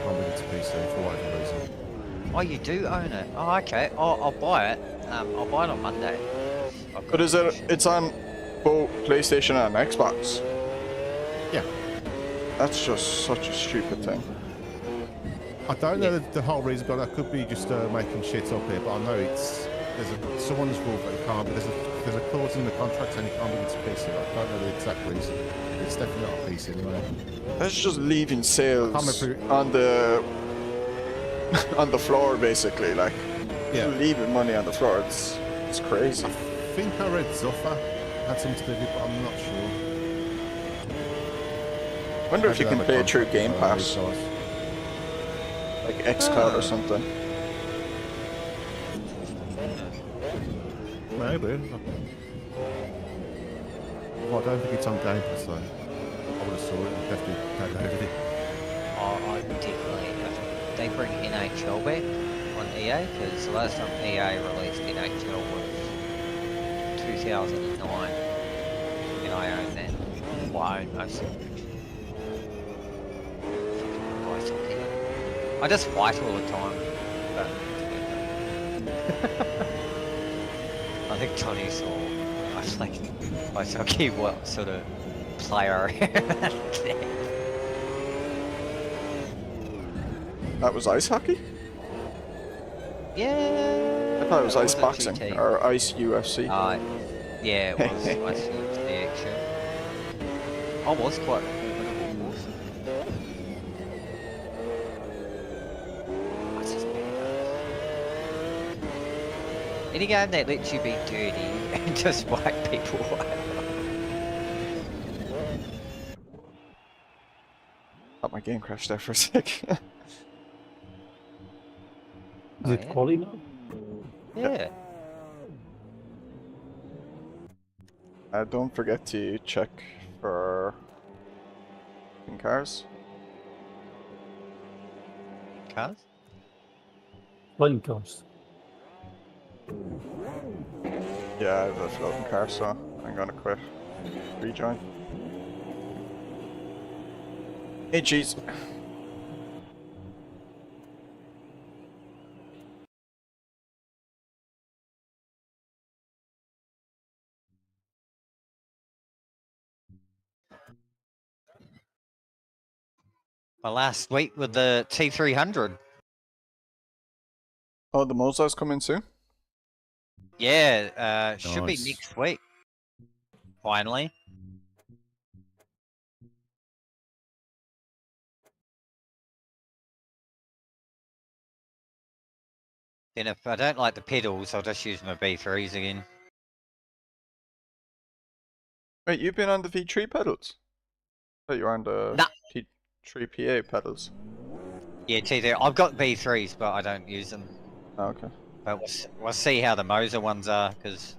S4: bring it to PC for whatever reason.
S2: Oh, you do own it. Oh, okay. Oh, I'll buy it. I'll buy it on Monday.
S1: But is it? It's on both PlayStation and Xbox.
S4: Yeah.
S1: That's just such a stupid thing.
S4: I don't know the whole reason, but I could be just making shit up here. But I know someone's rule that you can't. There's a clause in the contract saying you can't bring it to PC. I don't know the exact reason. It's definitely not a PC anyway.
S1: That's just leaving sales on the on the floor, basically. Like, leaving money on the floor. It's crazy.
S4: I think I read Zuffa had something to do with it, but I'm not sure.
S1: I wonder if you can play it through Game Pass, like xCloud or something.
S4: Maybe. Well, I don't think it's on Game Pass though. I would have saw it and definitely downloaded it.
S2: Oh, I definitely. They bring NHL back on EA because the last time EA released NHL was 2009, and I own that. Well, I own most of it. I just fight all the time. But I think Tony saw. I was like, ice hockey, what sort of player?
S1: That was ice hockey?
S2: Yeah.
S1: I thought it was ice
S2: wasn't
S1: boxing
S2: GT.
S1: or ice UFC.
S2: Yeah, it was ice UFC action. I was quite formidable, awesome. Any game that lets you be dirty and just wipe people away.
S1: Thought my game crashed there for a sec.
S6: Is it quality now?
S2: Yeah.
S1: Don't forget to check for cars.
S2: Cars?
S6: Flying cars.
S1: Yeah, I have a floating car, so I'm gonna quit. Rejoin. Hey, cheese.
S2: My last week with the T300.
S1: Oh, the Moza's coming soon?
S2: Yeah, should be
S4: Nice.
S2: next week. Finally. Then if I don't like the pedals, I'll just use my B3s again.
S1: Wait, you've been on the V3 pedals? I thought you were on the
S2: Nah.
S1: T3PA pedals.
S2: Yeah, T3. I've got B3s, but I don't use them.
S1: Oh, okay.
S2: But we'll see how the Moser ones are, because...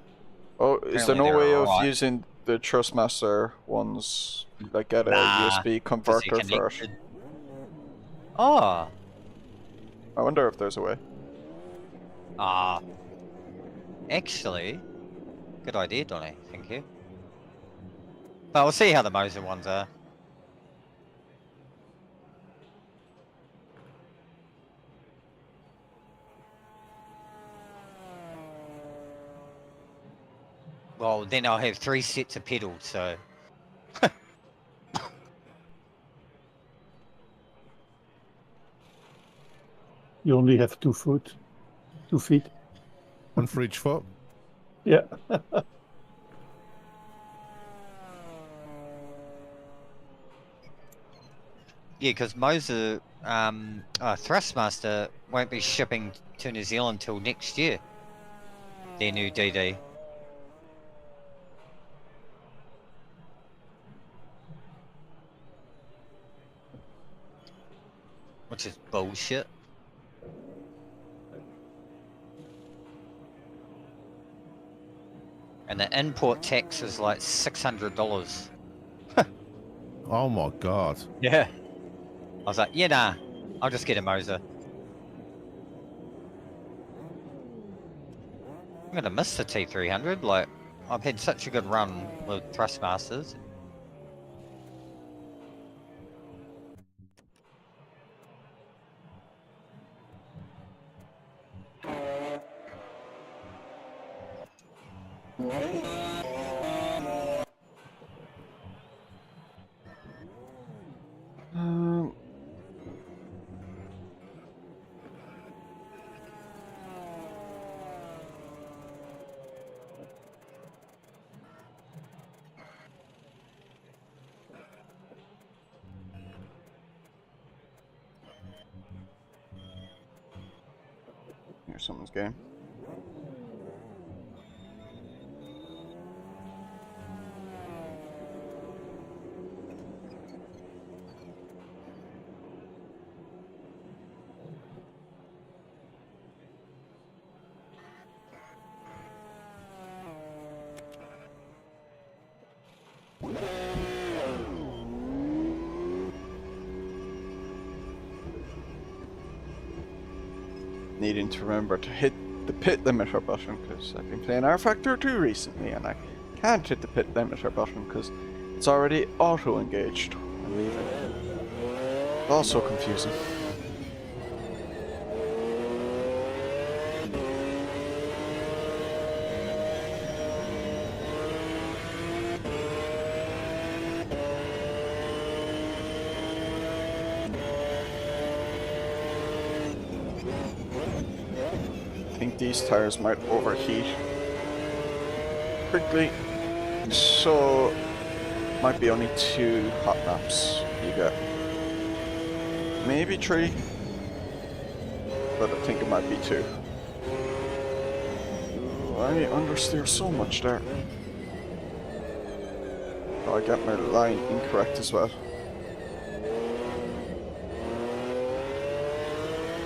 S1: Oh, is there no
S2: Apparently
S1: way
S2: they're
S1: of
S2: alright.
S1: using the Trustmaster ones? Like get a
S2: Nah,
S1: USB converter for it?
S2: connected. Oh!
S1: I wonder if there's a way.
S2: Actually, good idea, Donny. Thank you. But we'll see how the Moser ones are. Well, then I'll have 3 sets of pedals, so...
S6: You only have 2 feet.
S4: One for each foot.
S6: Yeah.
S2: Yeah, because Moser, Thrustmaster won't be shipping to New Zealand till next year. Their new DD. Which is bullshit. And the import tax is like $600.
S4: Oh my god.
S2: Yeah. I was like, yeah, nah, I'll just get a Moser. I'm gonna miss the T300. Like, I've had such a good run with Thrustmasters.
S1: Here's someone's game. Needing to remember to hit the pit limiter button because I've been playing R Factor 2 recently and I can't hit the pit limiter button because it's already auto engaged. I'm leaving. Also confusing. I think these tires might overheat quickly, so might be only 2 hot laps you get. Maybe 3, but I think it might be 2. I understeer so much there. Oh, I got my line incorrect as well.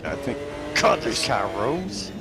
S1: I think.
S2: God, this car rules.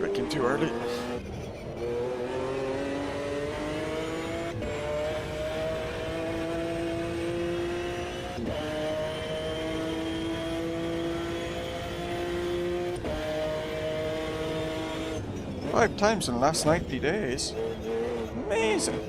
S1: Braking too early. Five times in the last 90 days. Amazing.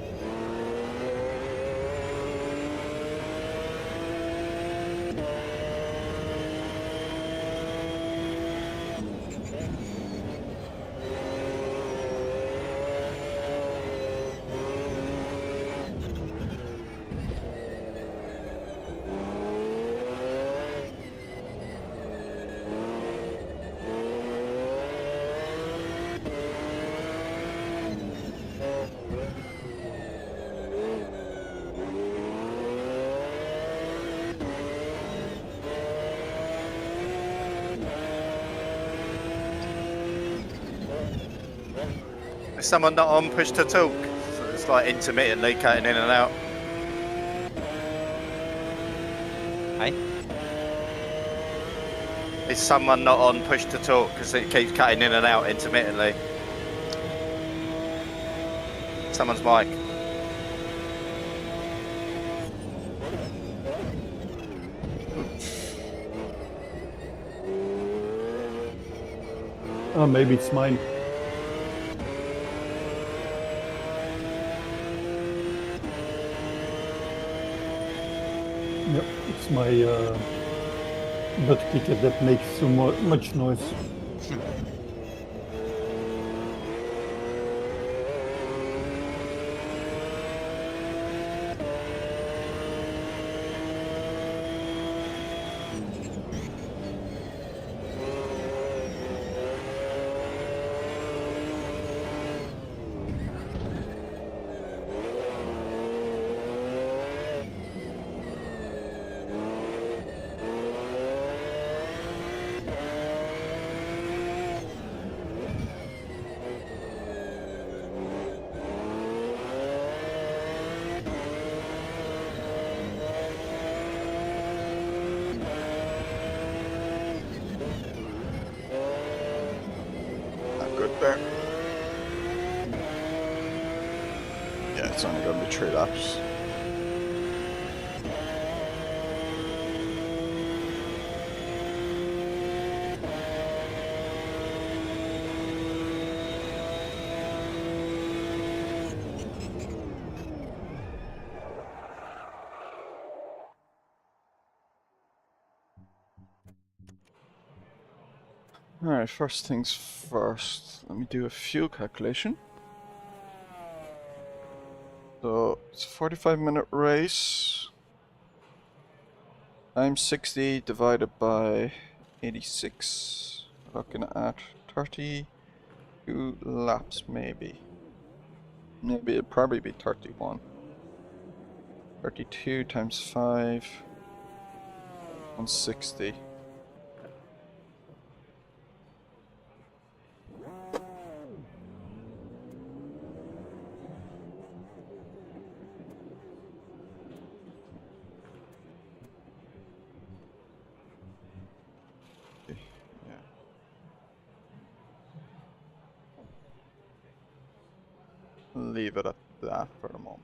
S5: Is someone not on push to talk? So it's like intermittently cutting in and out.
S2: Hey?
S5: Is someone not on push to talk because it keeps cutting in and out intermittently? Someone's mic.
S6: Maybe it's mine. it's my butt kicker that makes so much noise.
S1: There. Yeah, it's only going to be 3 laps. Alright, first things first, let me do a fuel calculation. So, it's a 45-minute race. I'm 60 divided by 86. Looking at 32 laps, maybe. Maybe it'd probably be 31. 32 times 5. 160. Leave it at that for the moment.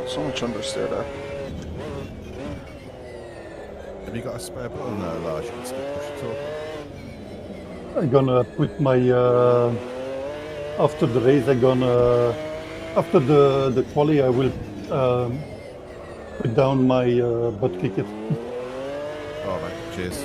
S1: So much understeer there.
S4: Have you got a spare button there, Lars? You can still push it up.
S6: I'm gonna put my after the race. After the quali, I will put down my butt ticket.
S4: All right, cheers.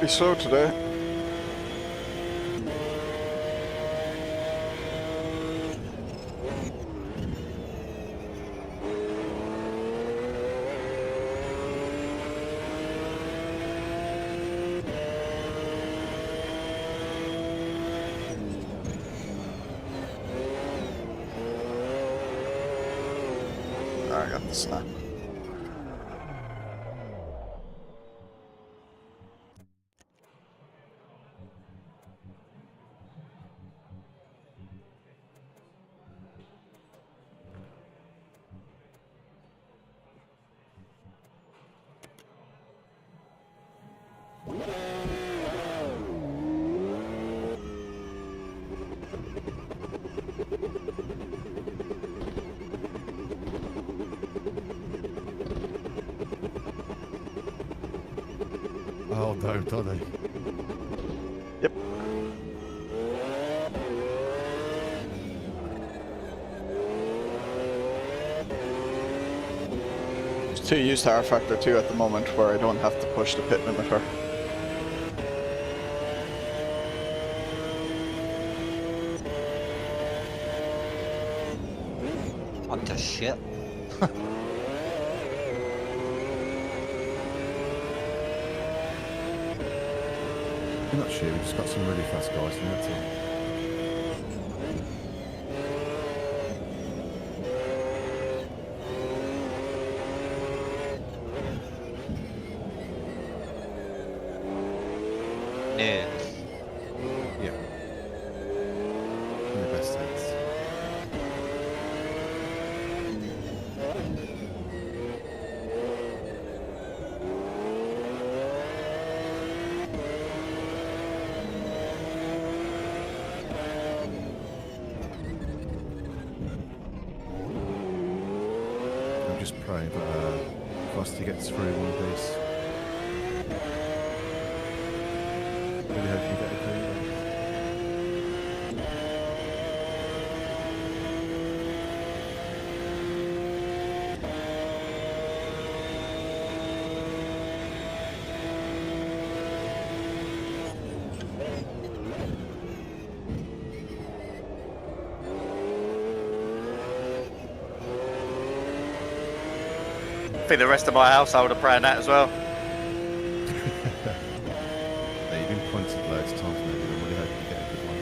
S1: Be slow today. I got the snap.
S4: Oh no, don't they?
S1: Yep. It's too used to R factor 2 at the moment where I don't have to push the pit limiter.
S2: I'm just shit.
S4: I'm not sure. We just got some really fast guys in that team.
S2: Yeah.
S4: Yeah. In the best sense. I'm just praying that Frosty gets through one of these. Really hope you get a green light.
S5: I think the rest of my household are praying that as well.
S4: Yeah, you've been pointed loads of times, maybe. I'm really hoping you get a good one.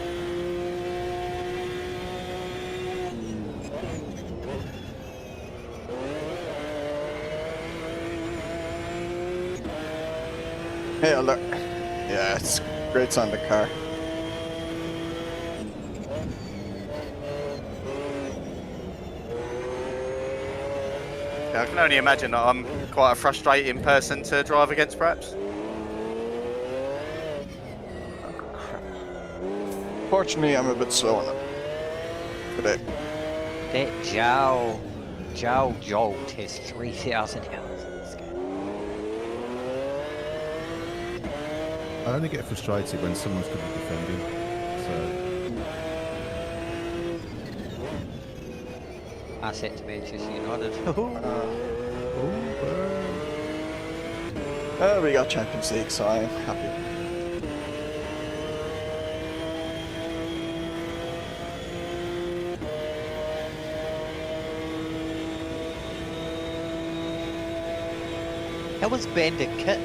S1: Hey, look. Yeah, it's great on the car.
S5: Yeah, I can only imagine that I'm quite a frustrating person to drive against, perhaps.
S1: Fortunately, I'm a bit slow on it today.
S2: That Jowl Jolt has 3,000 hours in this game.
S4: I only get frustrated when someone's good at defending. So,
S2: I set to Manchester United.
S1: We got Champions League, so I'm happy.
S2: How was Bandit kicked?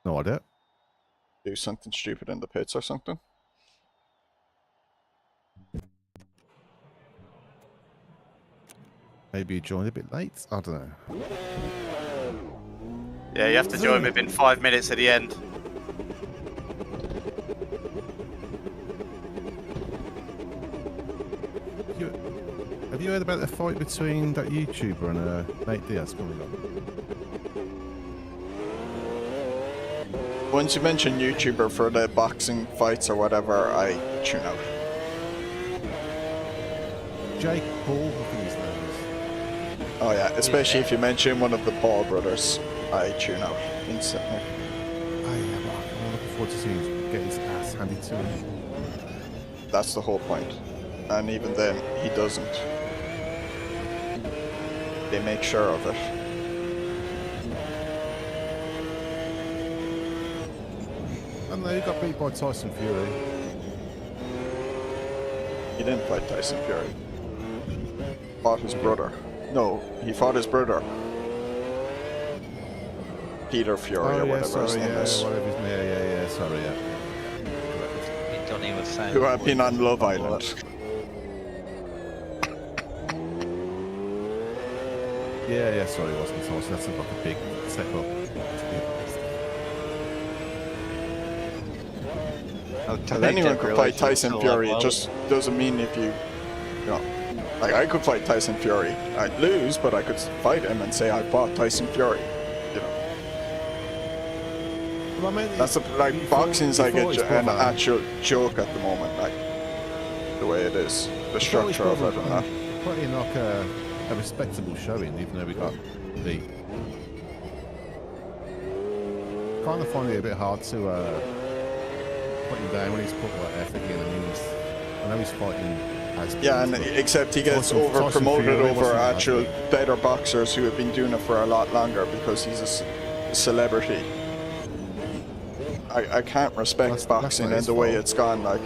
S4: No idea.
S1: Do something stupid in the pits or something.
S4: Maybe you joined a bit late. I don't know.
S5: Yeah, you have to join within 5 minutes at the end.
S4: Have you heard about the fight between that YouTuber and Nate Diaz coming up?
S1: Once you mention YouTuber for the boxing fights or whatever, I tune out.
S4: Jake Paul, I think his name is.
S1: Oh yeah, especially if you mention one of the Paul brothers, I tune out instantly.
S4: Oh yeah, but I'm looking forward to seeing him get his ass handed to him.
S1: That's the whole point. And even then, he doesn't. They make sure of it.
S4: And then he got beat by Tyson Fury.
S1: He didn't fight Tyson Fury. Fought his brother. No, he fought his brother. Peter Fury or whatever his name is.
S4: Yeah, sorry, yeah.
S2: Donny was saying.
S1: Who have been on Love Island.
S4: Yeah, sorry, it wasn't Tyson. That's like a big step up.
S1: If anyone could fight Tyson Fury, it just doesn't mean if you know, like I could fight Tyson Fury. I'd lose, but I could fight him and say I fought Tyson Fury. You know.
S4: Well, I mean,
S1: That's like boxing's like an actual joke at the moment, like the way it is, the structure of it and that.
S4: Put in like a respectable showing, even though we got beat. Kind of find it a bit hard to put him down when he's put like effort in, and I know he's fighting.
S1: Yeah, and except he gets over promoted over actual better boxers who have been doing it for a lot longer because he's a celebrity. I can't respect boxing and the way it's gone. Like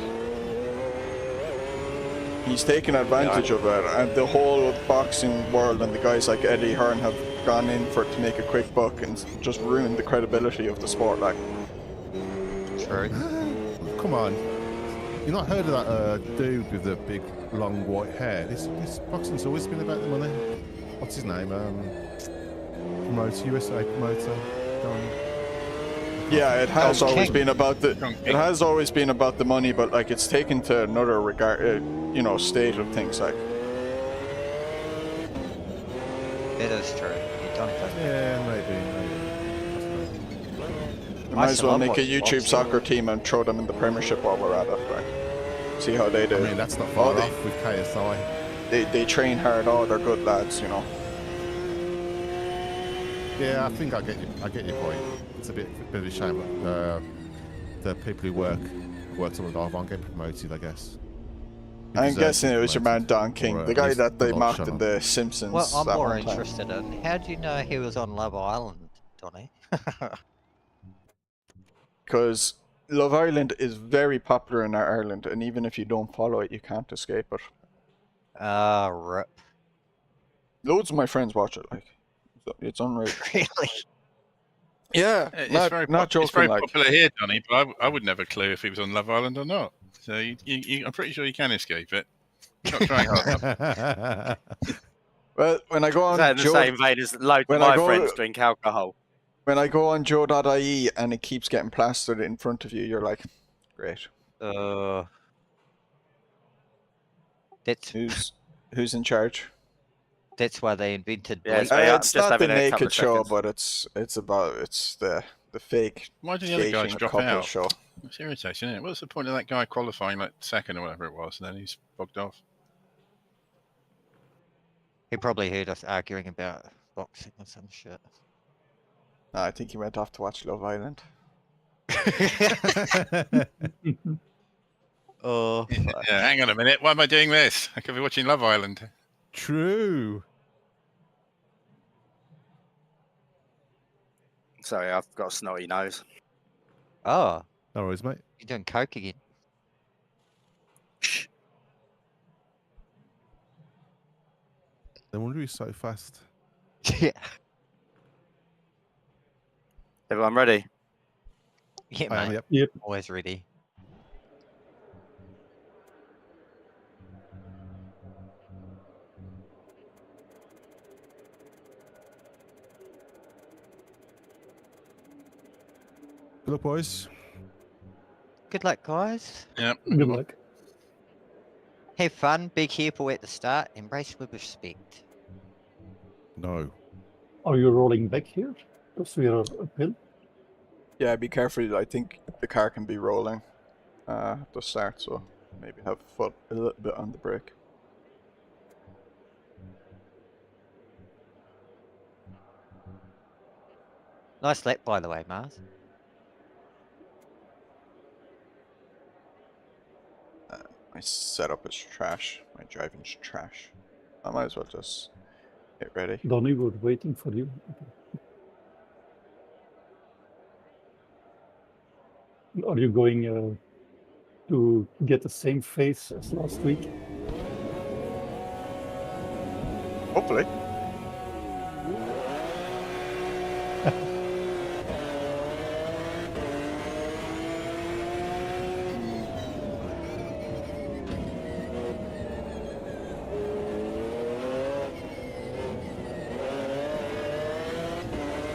S1: he's taken advantage of it, and the whole boxing world and the guys like Eddie Hearn have gone in for it to make a quick buck and just ruined the credibility of the sport. Like,
S2: True.
S4: Come on. You've not heard of that dude with the big, long white hair? This boxing's always been about the money. What's his name? Promoter, USA promoter.
S1: yeah, it has always been about the money, but like it's taken to another regard, you know, state of things. Like,
S2: It is true. You don't think.
S4: Yeah, maybe.
S1: you might as well make a YouTube soccer team and throw them in the Premiership while we're at it. Like, see how they do.
S4: I mean, that's not far off with KSI.
S1: They train hard. Oh, they're good lads, you know.
S4: Yeah, I think I get your point. It's a bit of a shame that the people who worked on the dive aren't getting promoted, I guess.
S1: I'm guessing it was your man Donk, the guy that they mocked in The Simpsons.
S2: Well, I'm
S1: that
S2: more
S1: one time.
S2: interested in how do you know he was on Love Island, Donny?
S1: Because Love Island is very popular in Ireland, and even if you don't follow it, you can't escape it.
S2: Rip.
S1: Loads of my friends watch it. Like, it's unreal.
S2: Really?
S1: Yeah,
S3: It's
S1: not
S3: very
S1: joking. Like,
S3: popular here, Johnny, but I would never clue if he was on Love Island or not. So I'm pretty sure you can escape it. You're not trying hard enough.
S1: well, when I go on
S5: Is that in the same vein as loads of my friends drink alcohol?
S1: When I go on Joe.ie and it keeps getting plastered in front of you, you're like, great.
S2: That's
S1: Who's in charge?
S2: That's why they invented.
S5: Yeah,
S2: bleep.
S1: It's not the naked show, but it's the fake.
S3: Why did the other guys
S1: Asian
S3: drop
S1: couple
S3: out?
S1: show.
S3: It's irritating, isn't it? What's the point of that guy qualifying like second or whatever it was, and then he's bugged off?
S2: He probably heard us arguing about boxing or some shit.
S1: No, I think he went off to watch Love Island.
S2: Oh,
S3: Yeah, hang on a minute. Why am I doing this? I could be watching Love Island.
S4: True.
S5: Sorry, I've got a snotty nose.
S2: oh,
S4: No worries, mate.
S2: you're doing coke again.
S4: No wonder he's so fast.
S2: Yeah.
S5: Everyone ready?
S2: Yeah,
S4: I am,
S2: mate.
S4: yep.
S6: Yep.
S2: Always ready.
S4: Good luck, boys.
S2: Good luck, guys.
S3: Yeah.
S6: Good luck.
S2: Have fun. Be careful at the start. Embrace with respect.
S4: No.
S6: Are you rolling back here? Because we are uphill.
S1: Yeah, be careful. I think the car can be rolling at the start, so maybe have foot a little bit on the brake.
S2: Nice lap, by the way, Mars.
S1: My setup is trash. My driving's trash. I might as well just get ready.
S6: Donny, we're waiting for you. Are you going to get the same face as last week?
S1: Hopefully.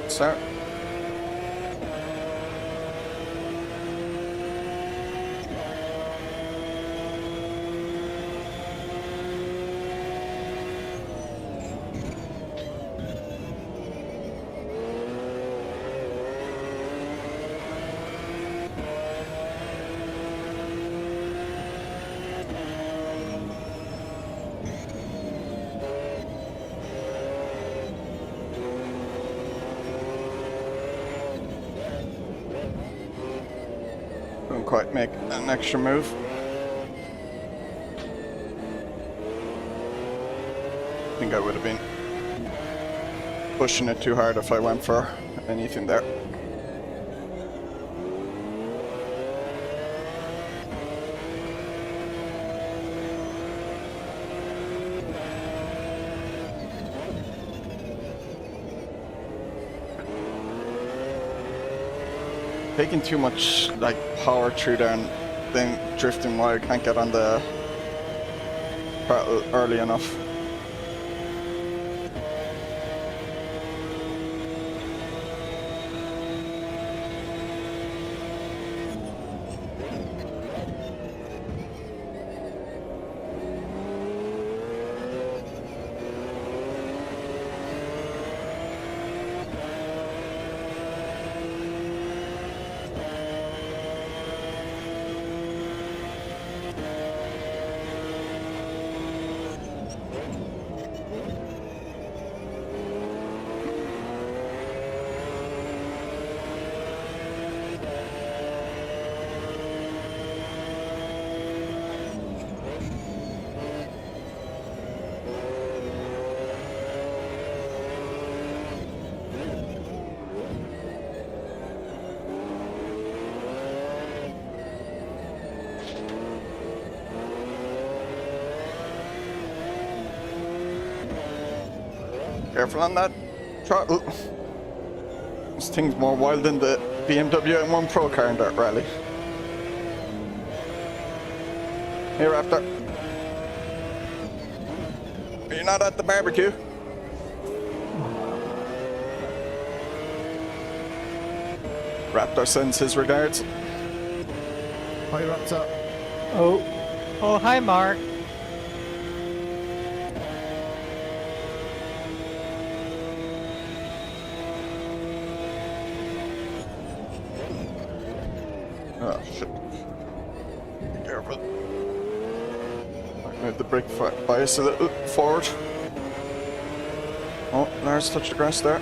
S1: Start. Couldn't quite make an extra move. I think I would have been pushing it too hard if I went for anything there. Taking too much like power through there and then drifting while I can't get on the throttle early enough. Careful on that throttle. This thing's more wild than the BMW M1 Pro car in that rally. Hey Raptor. You're not at the barbecue. Raptor sends his regards.
S4: Hi, Raptor.
S6: Oh,
S2: Oh, hi, Mark.
S1: Oh shit. Be careful. I move the brake bias a little forward. Oh, Lars touched the grass there.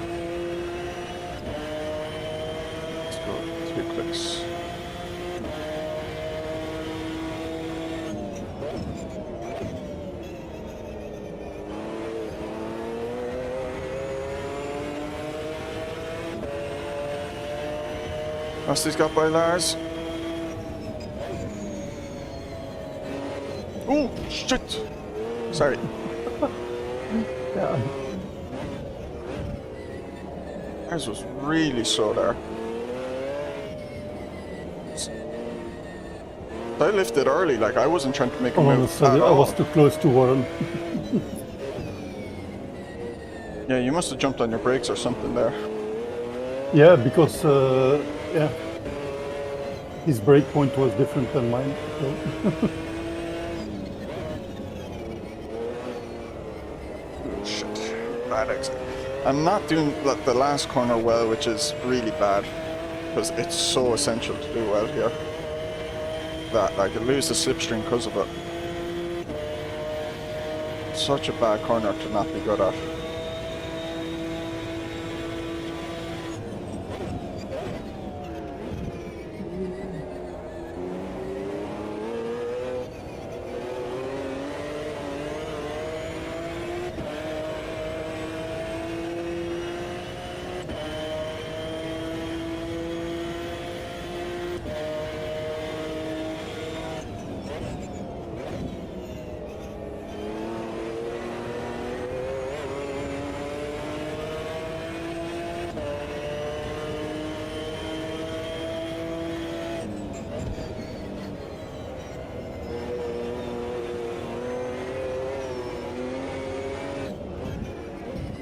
S1: Let's go 2 clicks. Rusty's got by Lars. Oh, shit! Sorry.
S6: Yeah.
S1: Ours was really slow there. I lifted early, like I wasn't trying to make a
S6: All of a
S1: move
S6: sudden,
S1: at
S6: I was
S1: all.
S6: too close to Warren.
S1: Yeah, you must have jumped on your brakes or something there.
S6: Yeah, because yeah, his brake point was different than mine. So.
S1: Shit, bad exit. I'm not doing the last corner well, which is really bad, because it's so essential to do well here. That, like, I lose the slipstream because of it. Such a bad corner to not be good at.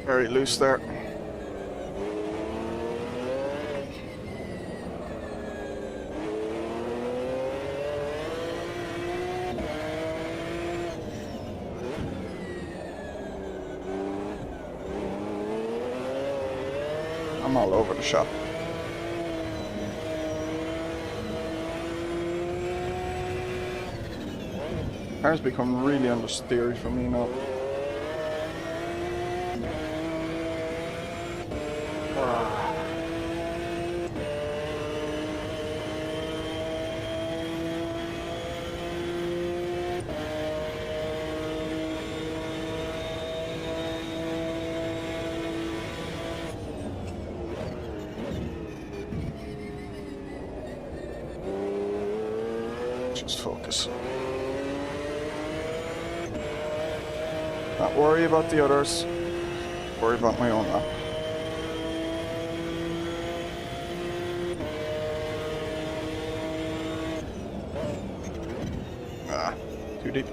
S1: Very loose there. I'm all over the shop. Car's become really understeery for me now. Just focus. Not worry about the others. Worry about my own lap. Ah, too deep.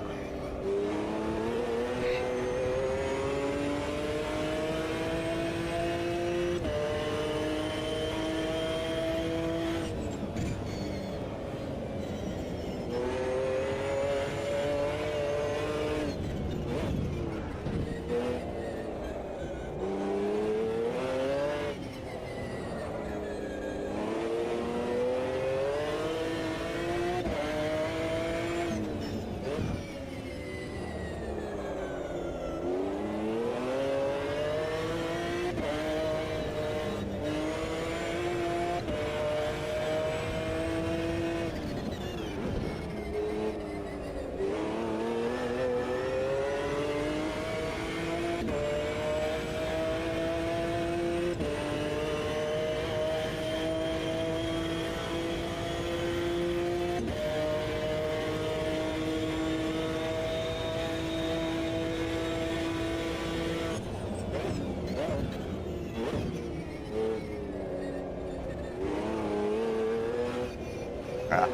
S1: Ah.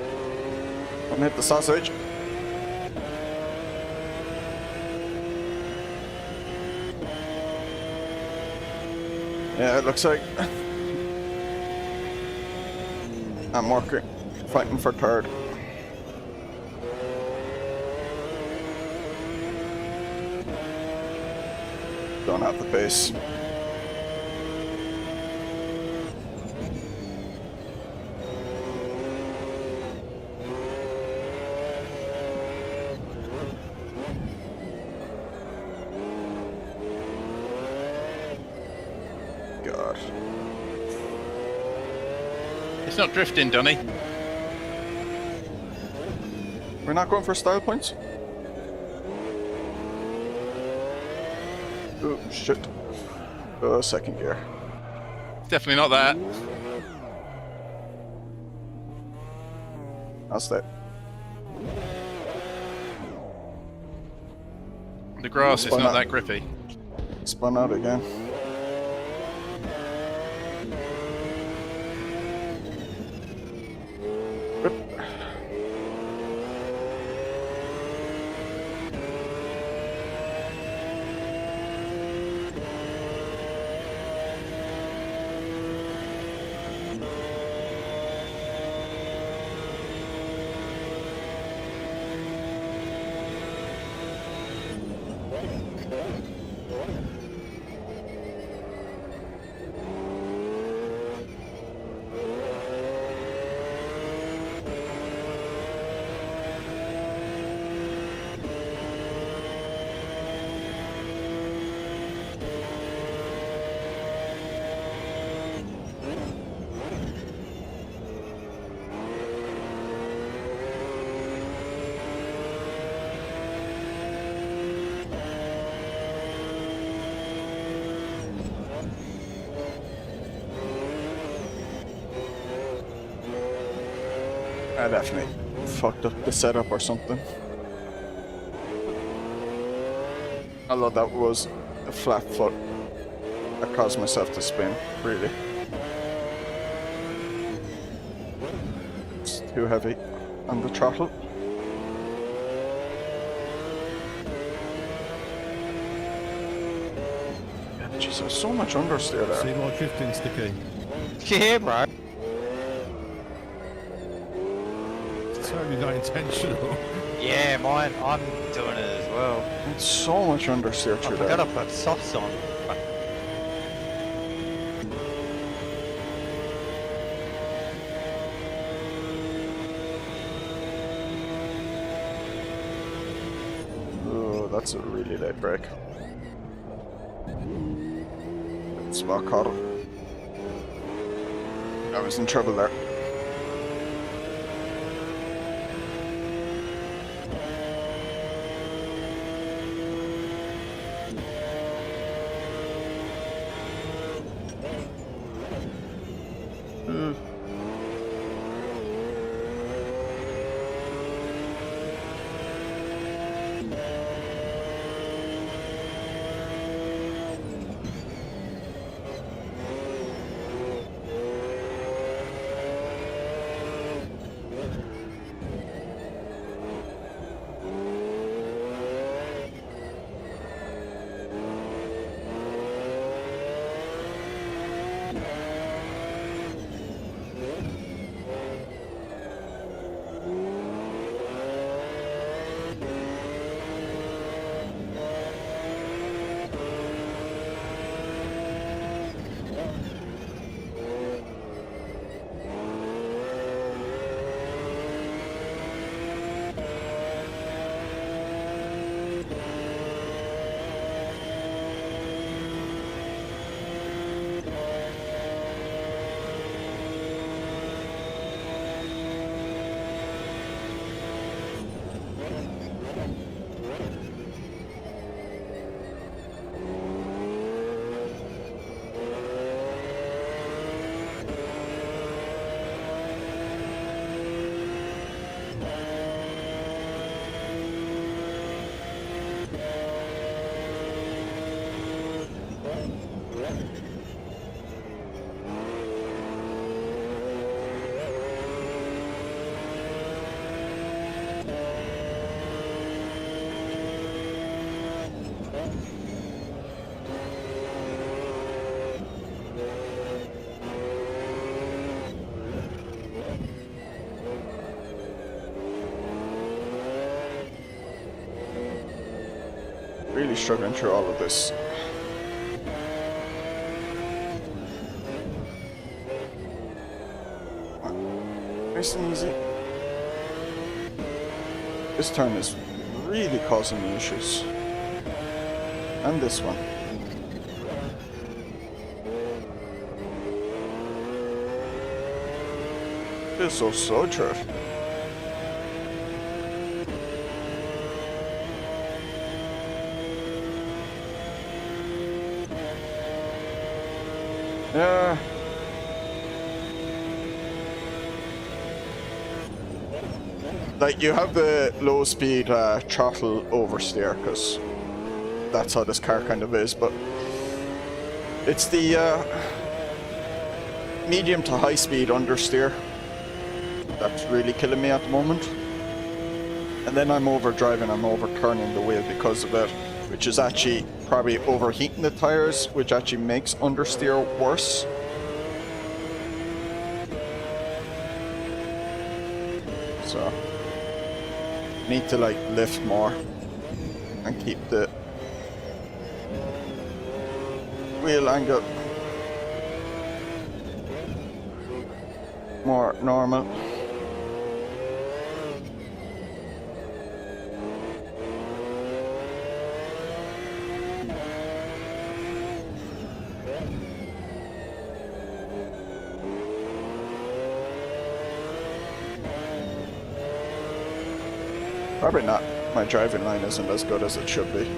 S1: Don't hit the sausage. Yeah, it looks like I'm working, fighting for third. Don't have the pace. God.
S3: It's not drifting, Donny.
S1: We're not going for style points? Oh, shit. Second gear.
S3: Definitely not that.
S1: I'll stay.
S3: The grass is
S1: Why
S3: not
S1: not?
S3: that grippy.
S1: Spun out again. I definitely fucked up the setup or something. Although that was a flat foot, I caused myself to spin, really. It's too heavy on the throttle. Jeez, there's so much understeer there.
S4: See more drifting, Sticky.
S2: Yeah, bro.
S4: Totally not intentional.
S2: Yeah, mine. I'm doing it as well.
S1: It's so much understeer
S2: I
S1: through
S2: forgot
S1: there.
S2: I put softs on.
S1: Oh, that's a really late break. Spot caught him. I was in trouble there. Really struggling through all of this. Nice and easy. This turn is really causing me issues. And this one. Feels so slow through it. Yeah. Like, you have the low speed throttle oversteer, because that's how this car kind of is, but It's the medium to high speed understeer that's really killing me at the moment. And then I'm overdriving, I'm overturning the wheel because of it, which is actually probably overheating the tires, which actually makes understeer worse. So, need to like lift more and keep the wheel angle more normal. Probably not. My driving line isn't as good as it should be.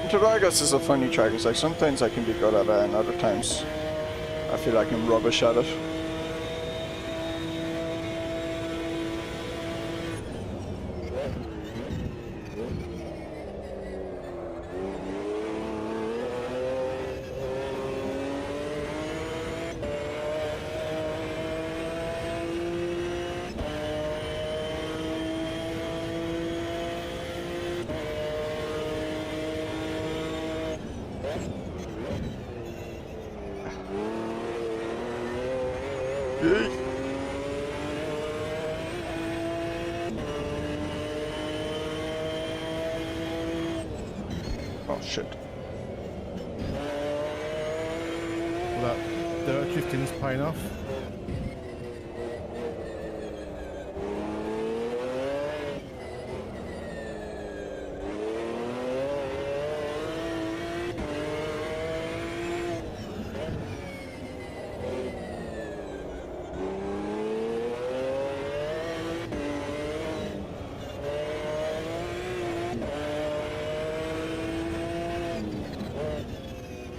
S1: Interlagos is a funny track. It's like sometimes I can be good at it and other times I feel like I'm rubbish at it. Oh shit.
S4: Well, that dirt drifting's paying off.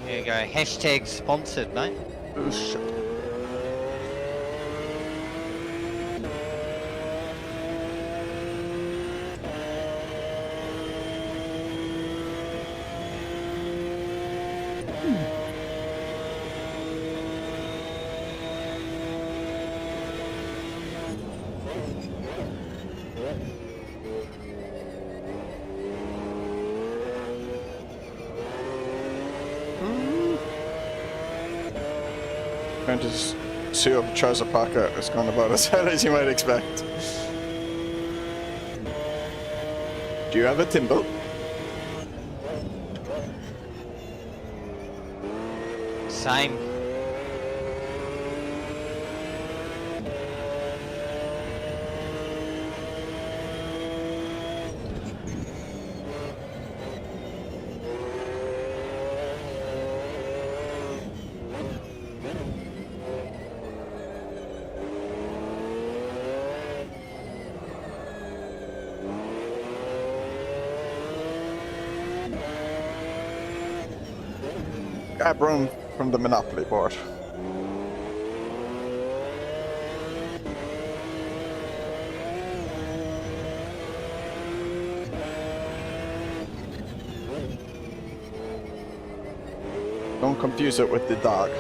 S2: There you go. Hashtag sponsored, mate.
S1: Oh shit. Trying to sew up a trouser pocket has gone about as well as you might expect. Do you have a thimble?
S2: Same.
S1: Grab room from the Monopoly board. Don't confuse it with the dog.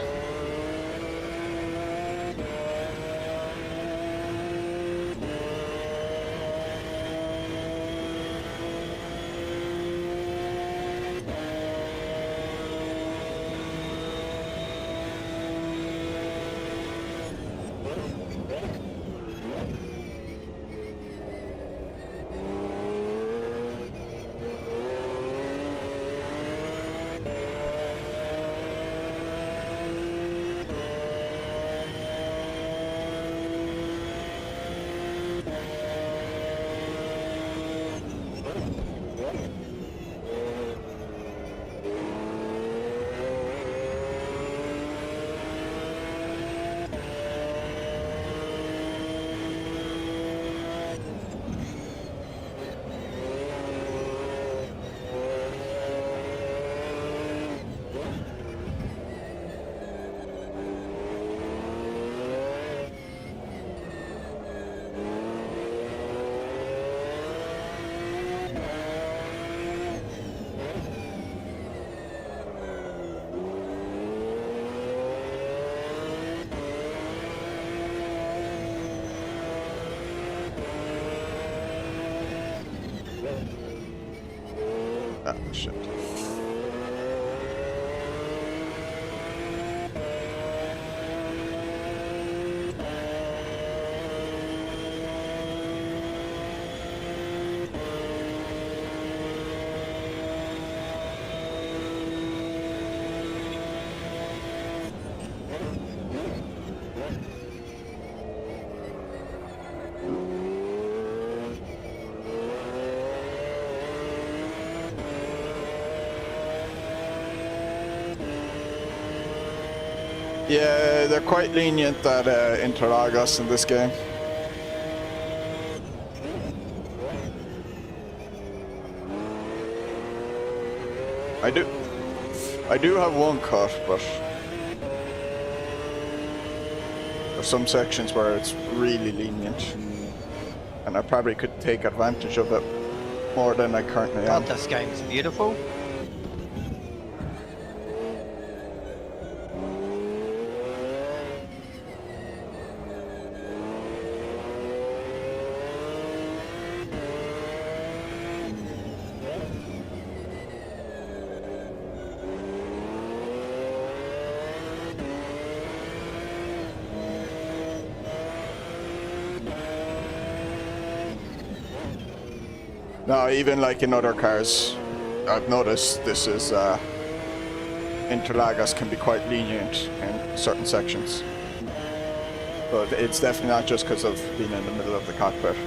S1: shit. Yeah, they're quite lenient at Interlagos in this game. I do have one cut, but there's some sections where it's really lenient, and I probably could take advantage of it more than I currently am.
S2: God, this game's beautiful.
S1: No, even like in other cars, I've noticed this is Interlagos can be quite lenient in certain sections. But it's definitely not just because of being in the middle of the cockpit.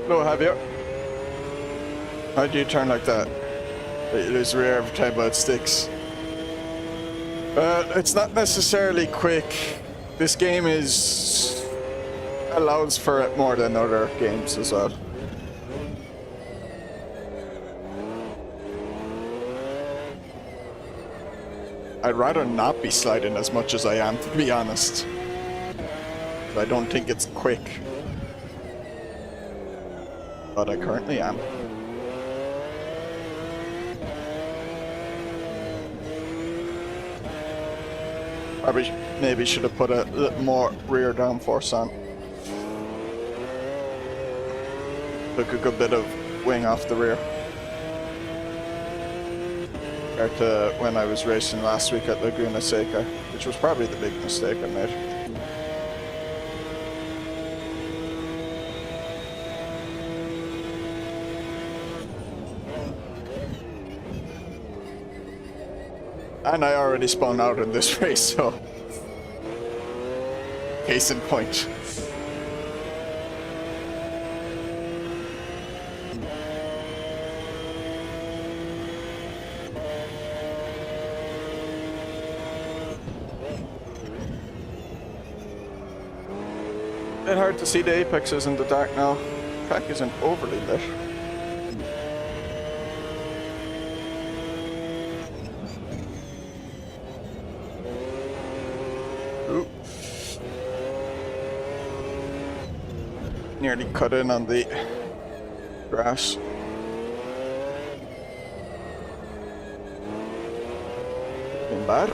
S1: No, have you? How do you turn like that? You lose rear every time it sticks. It's not necessarily quick. This game allows for it more than other games as well. I'd rather not be sliding as much as I am, to be honest. I don't think it's quick. But I currently am. Probably maybe should have put a little more rear downforce on. Took a good bit of wing off the rear. Compared to when I was racing last week at Laguna Seca, which was probably the big mistake I made. And I already spun out in this race, so case in point. bit hard to see the apexes in the dark now. Track isn't overly lit. Ooh. Nearly cut in on the grass. Been bad.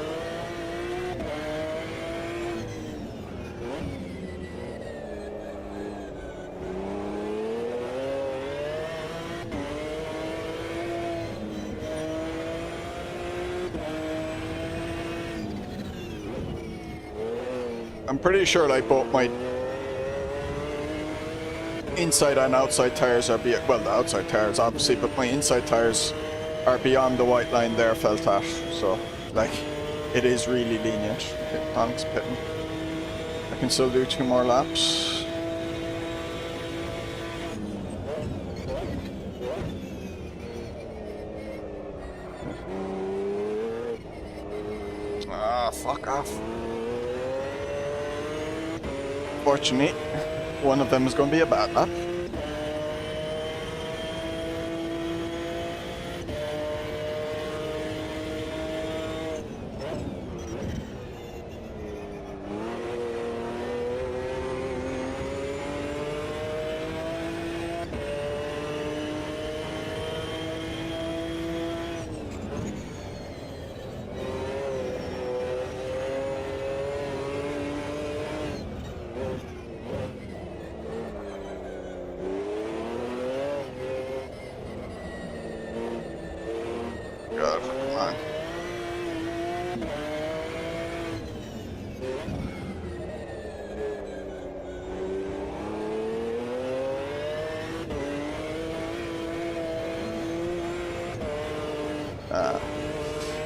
S1: I'm pretty sure like both my inside and outside tires are well, the outside tires obviously, but my inside tires are beyond the white line there, felt at. So like it is really lenient. Donk's pitting. I can still do 2 more laps. Ah, fuck off. Fortunately, one of them is going to be a bad lap. God, come on.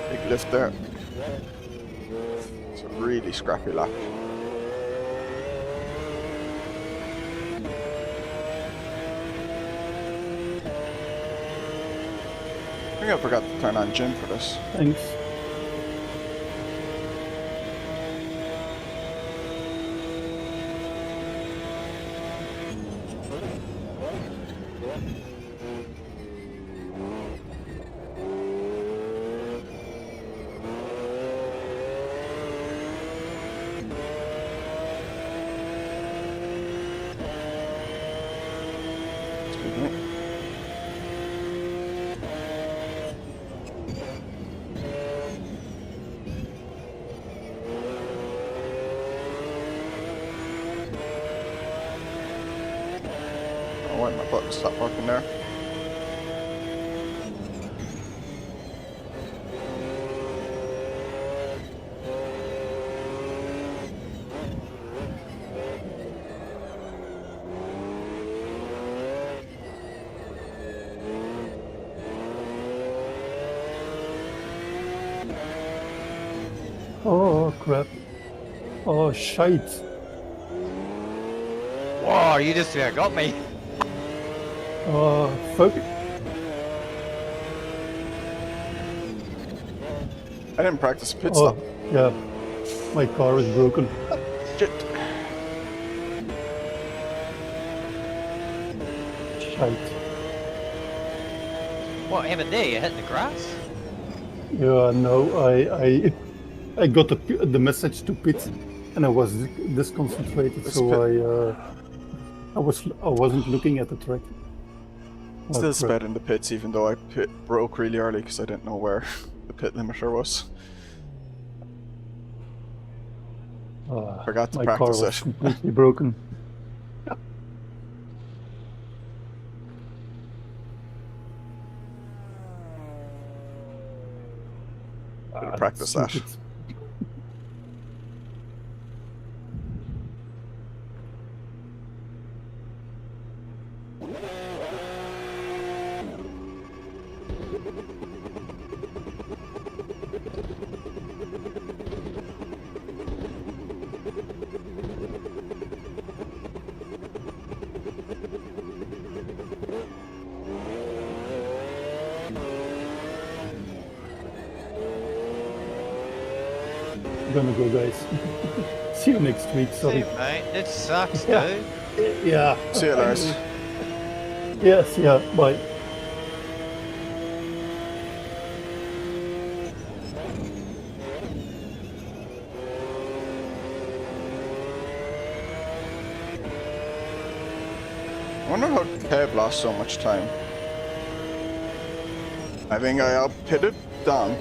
S1: Big lift there. It's a really scrappy lap. I think I forgot to turn on Jim for this.
S6: Thanks.
S1: Excuse me. Oh, why my button stopped working there?
S6: Oh crap. Oh shite.
S2: Whoa, you just about got me.
S6: Oh fuck.
S1: I didn't practice a pit stop.
S6: Oh yeah. My car is broken.
S1: Shit.
S6: Shite.
S2: What happened there? You hitting the grass?
S6: Yeah, no, I got the message to pit, and I was disconcentrated, so I wasn't looking at the track. Oh,
S1: Still
S6: crap.
S1: sped in the pits even though I broke really early because I didn't know where the pit limiter was. Forgot to
S6: my car
S1: practice
S6: was
S1: it.
S6: completely broken.
S1: Practice that.
S6: Stupid. gonna go, guys. See you next week.
S2: See
S6: Sorry.
S2: you, mate. It sucks,
S6: Yeah.
S2: dude.
S6: Yeah.
S1: See you, Lars.
S6: Yes. Yeah. Bye.
S1: I wonder how Kev lost so much time. I think I outpitted Donk.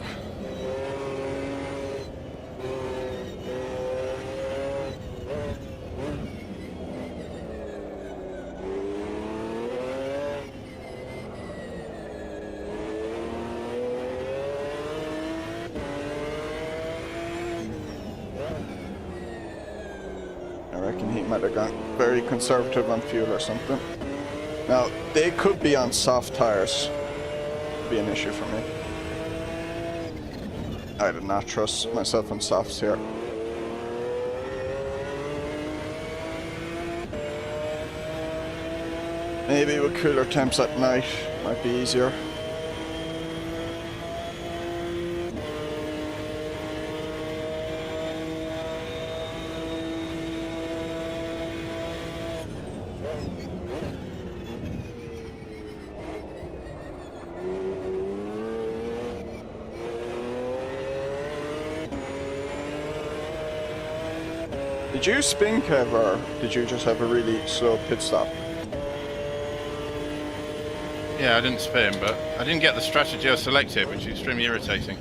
S1: I reckon he might have gone very conservative on fuel or something. Now, they could be on soft tires. Be an issue for me. I did not trust myself on softs here. Maybe with cooler temps at night might be easier. Did you spin, Kev, or did you just have a really slow pit stop?
S3: Yeah, I didn't spin, but I didn't get the strategy I selected, which is extremely irritating.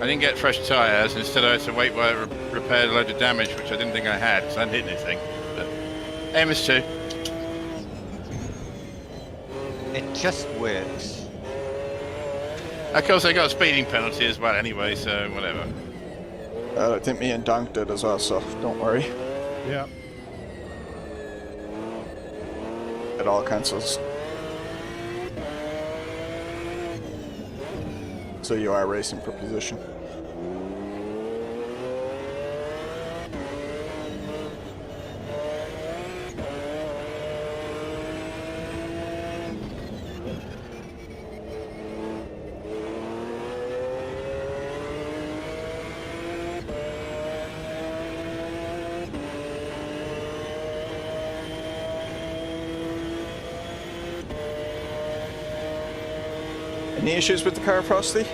S3: I didn't get fresh tyres, instead I had to wait while I repaired a load of damage, which I didn't think I had, because I hadn't hit anything. But AMS2.
S2: It just works.
S3: Of course, I got a speeding penalty as well anyway, so whatever.
S1: I think me and Donk did as well, so don't worry.
S4: Yeah.
S1: It all cancels. So you are racing for position. Any issues with the car, Frosty? I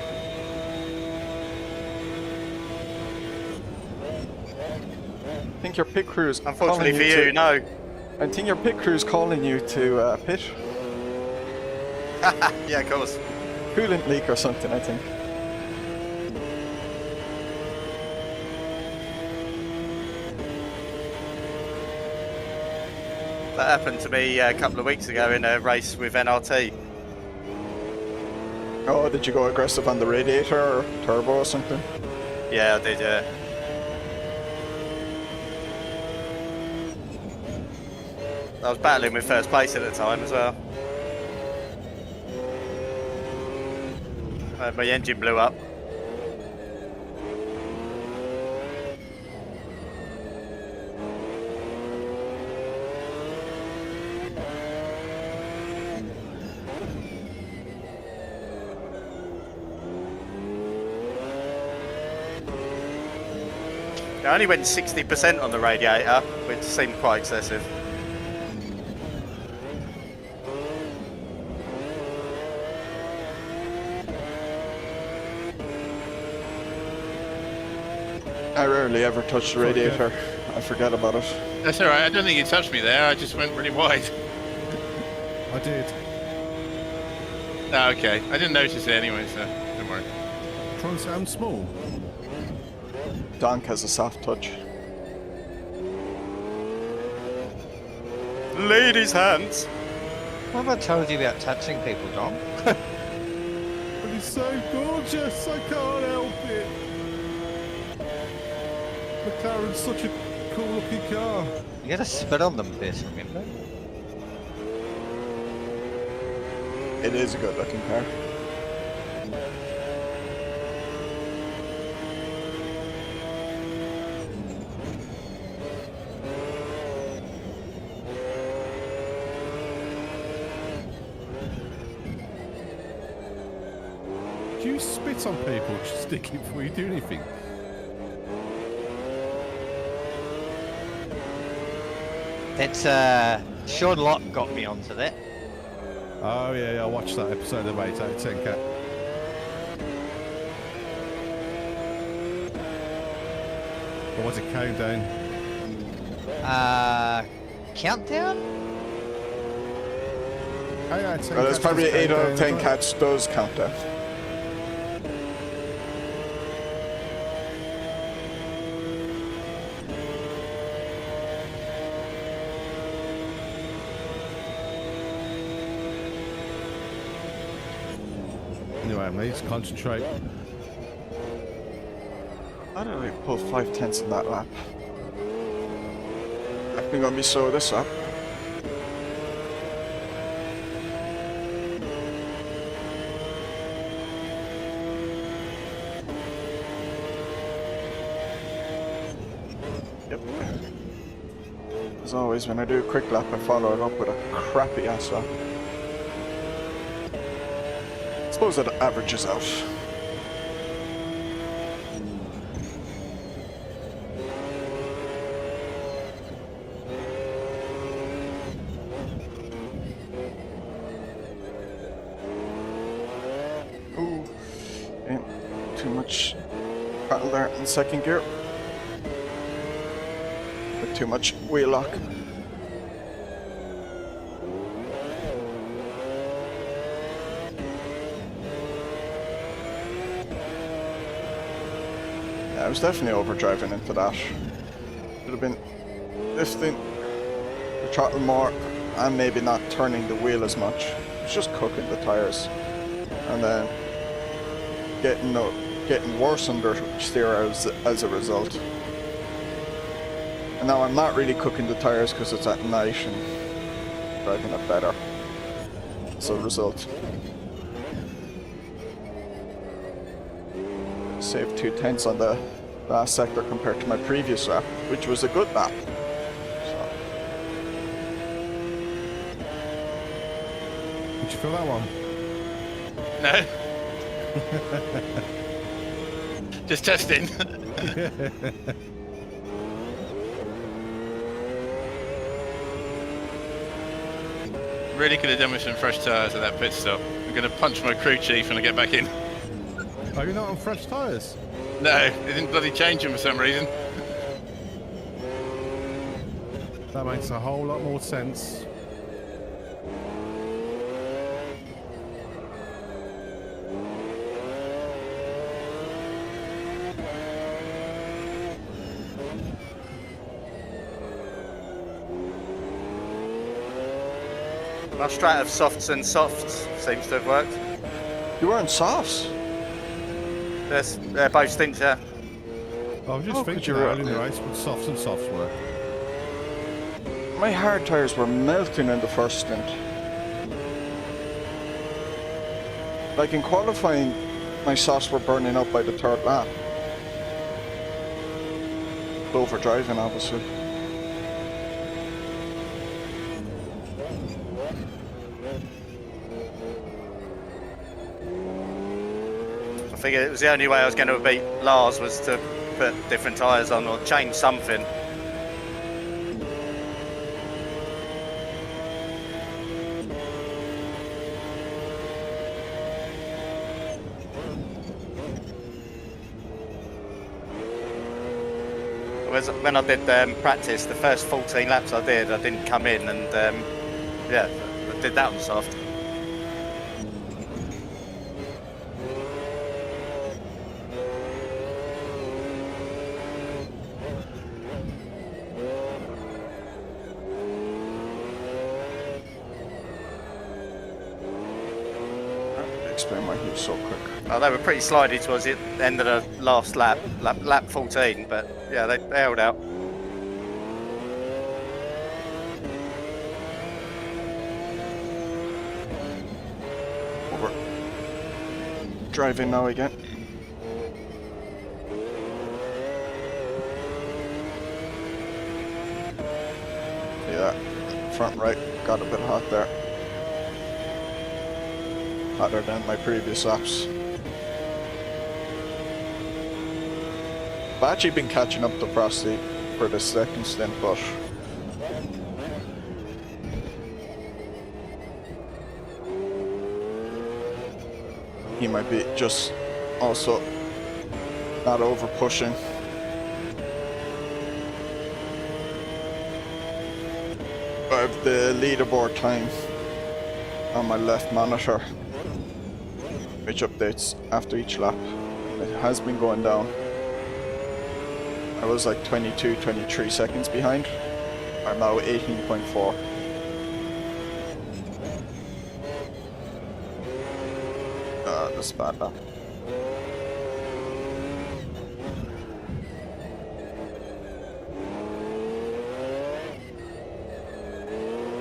S1: think your pit crew is
S5: Unfortunately
S1: calling
S5: for you, no.
S1: I think your pit crew is calling you to pit.
S5: Yeah, of course.
S1: Coolant leak or something, I think.
S5: That happened to me a couple of weeks ago in a race with NRT.
S1: Oh, did you go aggressive on the radiator or turbo or something?
S5: Yeah, I did, yeah. I was battling with first place at the time as well. My engine blew up. I only went 60% on the radiator, which seemed quite excessive.
S1: I rarely ever touch the radiator. I forget about it.
S3: That's alright, I don't think you touched me there, I just went really wide.
S4: I did.
S3: Oh, okay, I didn't notice it anyway, so don't worry.
S4: Trying to sound small.
S1: Donk has a soft touch.
S5: Ladies' hands!
S2: What have I told you about touching people, Dom?
S4: But it's so gorgeous, I can't help it. McLaren's such a cool looking car.
S2: You gotta spit on them first, remember?
S1: It is a good looking car.
S4: Do you spit on people just stick it before you do anything?
S2: That's Sean Locke got me onto that.
S4: Oh yeah, I watched that episode of 8 out of 10 Cat. Or was it Countdown?
S2: Countdown?
S4: 8 out of 10
S1: Well, it's
S4: Cats
S1: probably
S4: does
S1: 8 out of
S4: Countdown
S1: 10
S4: as well.
S1: cats does count down.
S4: Anyway, I need to concentrate.
S1: How did we pull 5/10 in that lap? Definitely gonna be slow this up. Yep. As always, when I do a quick lap, I follow it up with a crappy ass lap. I suppose it averages out. Ooh, ain't too much battle there in second gear. With too much wheel lock. Yeah, I was definitely overdriving into that. Should have been lifting the throttle more and maybe not turning the wheel as much. It's just cooking the tires and then getting worse under steer as a result. And now I'm not really cooking the tires because it's at night and driving it better as a result. Saved 2/10 on the last sector compared to my previous lap, which was a good lap. So.
S4: Did you feel that one?
S3: No. Just testing. Really could have done with some fresh tyres at that pit stop. I'm going to punch my crew chief when I get back in.
S4: Are you not on fresh tyres?
S3: No, they didn't bloody change them for some reason.
S4: That makes a whole lot more sense.
S5: My strat of softs and softs seems to have worked.
S1: You were in softs?
S5: They're both stints, yeah.
S4: I was just
S1: Oh, could
S4: thinking
S1: you
S4: earlier in the
S1: yeah.
S4: race would softs and softs work.
S1: My hard tires were melting in the first stint. Like in qualifying, my softs were burning up by the third lap. Overdriving, obviously.
S5: I figured it was the only way I was going to beat Lars was to put different tyres on or change something. Whereas when I did practice, the first 14 laps I didn't come in, and yeah, I did that on soft.
S1: Explain why he was so quick.
S5: Oh, they were pretty slidey towards the end of the last lap 14, but yeah, they held out.
S1: Over. Driving now again. Yeah, front right got a bit hot there. Hotter than my previous laps. I've actually been catching up to Frosty for the second stint, but he might be just also not over pushing. I have the leaderboard time on my left monitor, which updates after each lap. It has been going down. I was like 22, 23 seconds behind. I'm now 18.4. That's bad lap.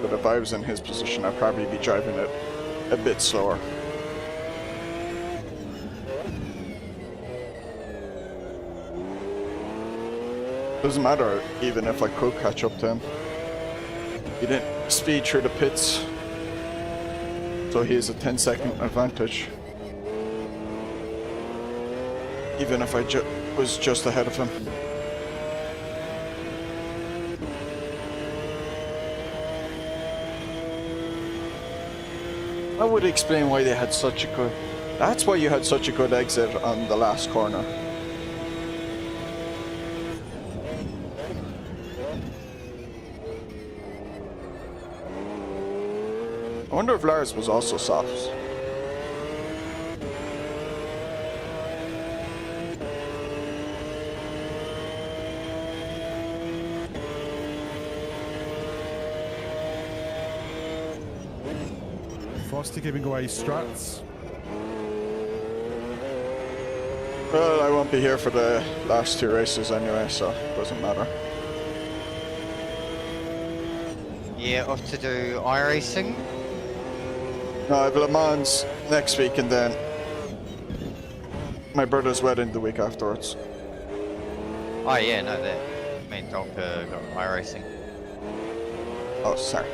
S1: But if I was in his position, I'd probably be driving it a bit slower. Doesn't matter even if I could catch up to him. He didn't speed through the pits, so he has a 10-second advantage. Even if I was just ahead of him. I would explain why they had such a good... That's why you had such a good exit on the last corner. I wonder if Lars was also soft.
S4: Frosty giving away strats.
S1: Well, I won't be here for the last two races anyway, so it doesn't matter.
S2: Yeah, off to do iRacing.
S1: No, I have Le Mans next week and then my brother's wedding the week afterwards.
S2: Oh yeah, no, that. Me and Donk got iRacing.
S1: Oh, sorry.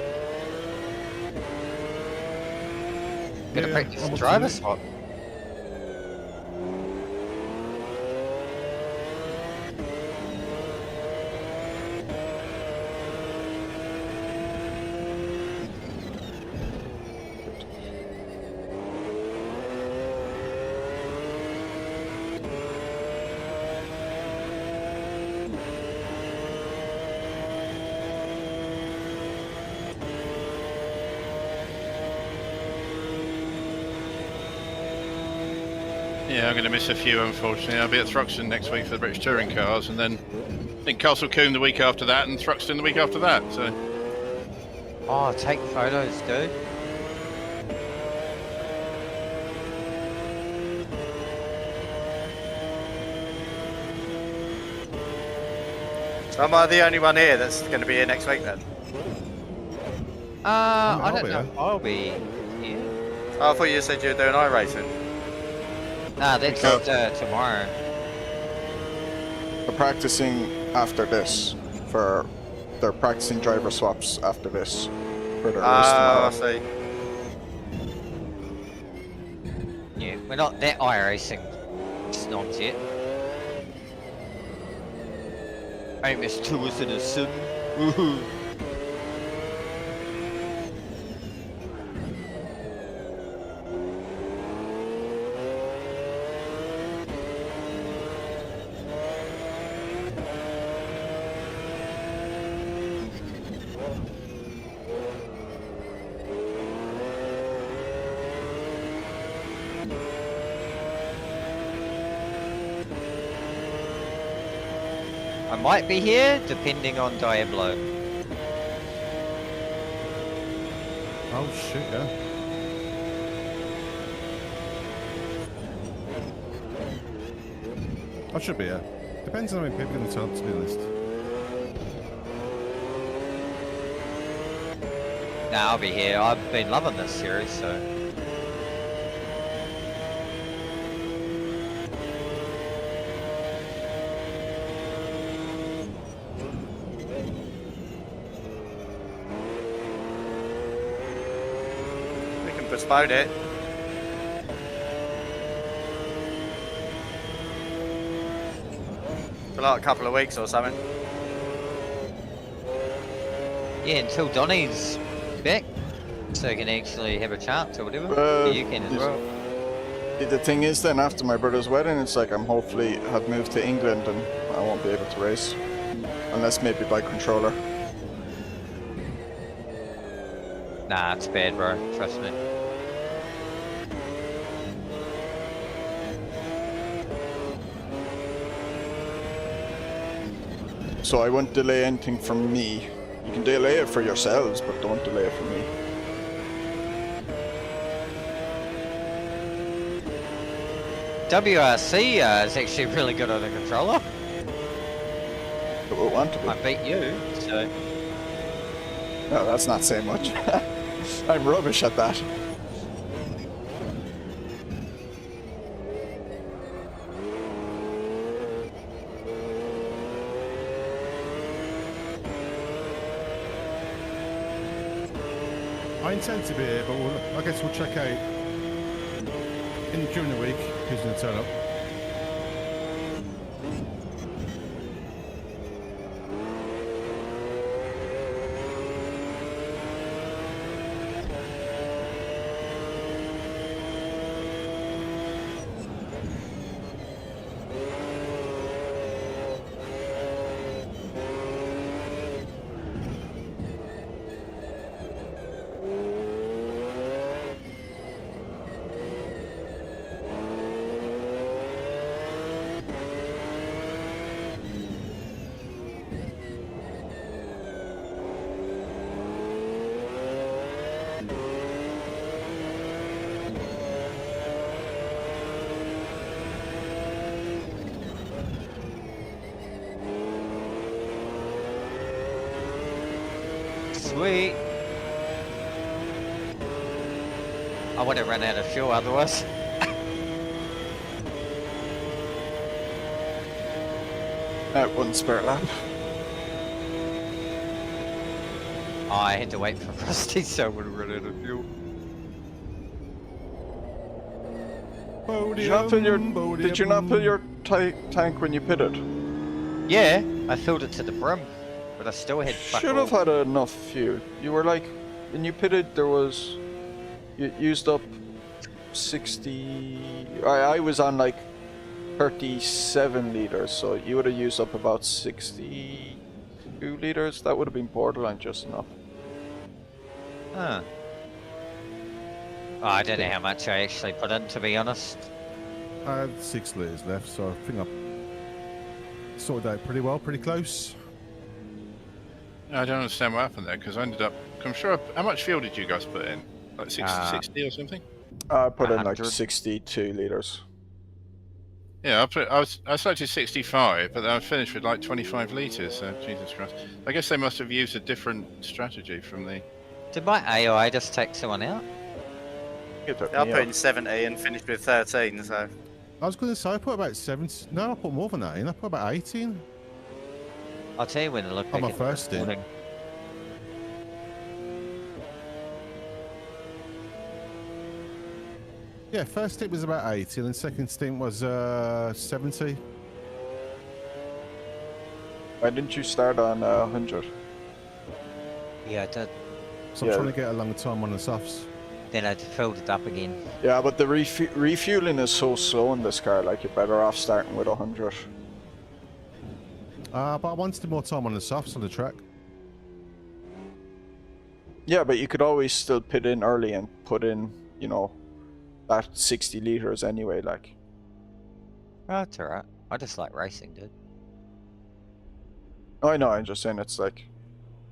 S2: Gonna
S4: Yeah,
S2: practice
S4: I'm
S2: driver
S4: up to it.
S2: swap.
S3: Yeah, I'm going to miss a few, unfortunately. I'll be at Thruxton next week for the British Touring Cars, and then I think Castle Coombe the week after that, and Thruxton the week after that. So
S2: Oh, take photos, dude.
S5: So am I the only one here that's going to be here next week then?
S2: I don't
S4: be
S2: know.
S4: here.
S2: I'll be here.
S5: Oh, I thought you said you were doing iRacing.
S2: Nah, that's tomorrow.
S1: They're practicing after this for... They're practicing driver swaps after this for their race
S5: Ah, I
S1: tomorrow.
S5: see.
S2: Yeah, we're not that iRacing snobs yet. AMS2 is in a sim. Woohoo! I might be here, depending on Diablo.
S4: Oh shit, yeah. I should be here. Depends on how many people in the top, to be honest.
S2: Nah, I'll be here. I've been loving this series, so...
S5: We can postpone it. like a couple of weeks or something.
S2: Yeah, until Donny's back, so he can actually have a chance or whatever. You can as well.
S1: The thing is, then after my brother's wedding, it's like I'm hopefully have moved to England and I won't be able to race, unless maybe by controller.
S2: Nah, it's bad, bro. Trust me.
S1: So I won't delay anything from me. You can delay it for yourselves, but don't delay it for me.
S2: WRC is actually really good on the controller.
S1: But we want to be.
S2: I beat you, so...
S1: No, that's not saying much. I'm rubbish at that.
S4: I intend to be here, but I guess we'll check out during the week who's going to turn up.
S2: Sweet. I would have run out of fuel otherwise.
S1: That one spare lap.
S2: Oh, I had to wait for Rusty, so I would have run out of fuel.
S1: Did you not fill your tank when you pitted?
S2: Yeah, I filled it to the brim, but I still had fuck
S1: Should have
S2: all.
S1: had enough fuel. You were like, when you pitted, there was, you used up 60. I was on like 37 liters, so you would have used up about 62 liters. That would have been borderline just enough.
S2: Huh. Oh, I don't know how much I actually put in, to be honest.
S4: I had 6 litres left, so I think I sorted out pretty well, pretty close.
S3: I don't understand what happened there, because I ended up... I'm sure... How much fuel did you guys put in? Like 60 or something?
S1: I put in like
S2: 100.
S1: 62 liters.
S3: Yeah, I selected 65, but then I finished with like 25 litres, so Jesus Christ. I guess they must have used a different strategy from the...
S2: Did my AI just take someone out?
S1: It took
S5: I
S1: me
S5: put
S1: out.
S5: in 70 and finished with 13, so...
S4: I was going to say, I put about 7... No, I put more than that in. I put about 18.
S2: I'll tell you when to look
S4: On
S2: back
S4: my
S2: at
S4: first
S2: this
S4: stint.
S2: morning.
S4: Yeah, first stint was about 80, and then second stint was 70.
S1: Why didn't you start on 100?
S2: Yeah, I did.
S4: So
S1: Yeah.
S4: I'm trying to get a longer time on the softs.
S2: Then I filled it up again.
S1: Yeah, but the refueling is so slow in this car, like you're better off starting with 100.
S4: But I wanted more time on the softs on the track.
S1: Yeah, but you could always still pit in early and put in, you know, that 60 liters anyway, like.
S2: Oh, it's alright. I just like racing, dude.
S1: I know, I'm just saying it's like,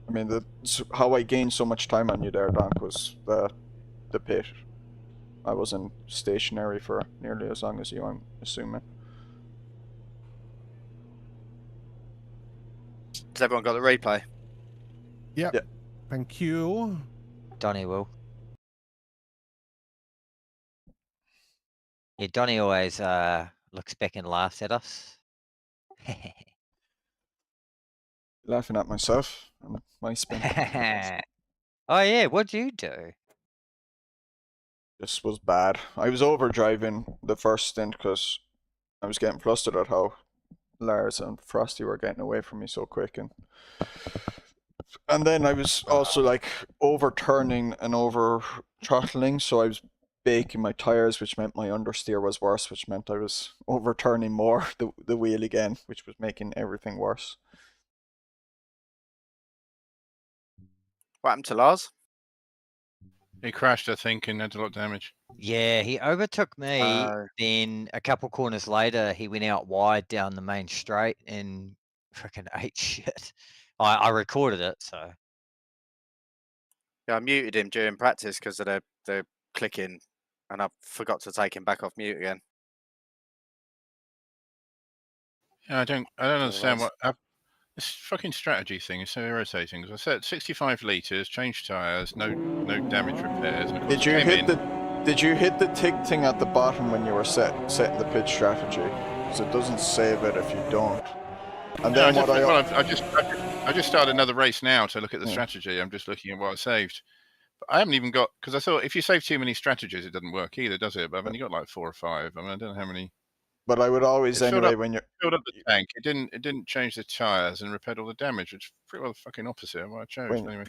S1: I mean, how I gained so much time on you there, Donk, was the pit. I wasn't stationary for nearly as long as you, I'm assuming.
S5: Has everyone got the replay?
S4: Yep.
S1: Yeah.
S4: Thank you.
S2: Donny will. Yeah, Donny always looks back and laughs at us.
S1: Laughing at myself and my spin.
S2: Oh yeah, what'd you do?
S1: This was bad. I was overdriving the first stint because I was getting flustered at how Lars and Frosty were getting away from me so quick, and then I was also like overturning and over throttling, so I was baking my tires, which meant my understeer was worse, which meant I was overturning more the wheel again, which was making everything worse.
S5: What happened to Lars?
S3: He crashed, I think, and had a lot of damage.
S2: Yeah, he overtook me. Then a couple corners later, he went out wide down the main straight and freaking ate shit. I recorded it, so.
S5: Yeah, I muted him during practice because of the clicking, and I forgot to take him back off mute again.
S3: Yeah, I don't understand what this fucking strategy thing is so irritating. Because I said 65 liters, change tires, no damage repairs. And
S1: Did you hit the tick thing at the bottom when you were setting the pitch strategy? Because it doesn't save it if you don't. And then
S3: I just started another race now to look at the strategy. I'm just looking at what I saved. But I haven't even got, because I thought if you save too many strategies, it doesn't work either, does it? But I've only got like 4 or 5. I mean, I don't know how many.
S1: But I would always anyway when you're
S3: filled up the tank. It didn't change the tires and repaired all the damage, which is pretty well the fucking opposite of what I chose. Anyway.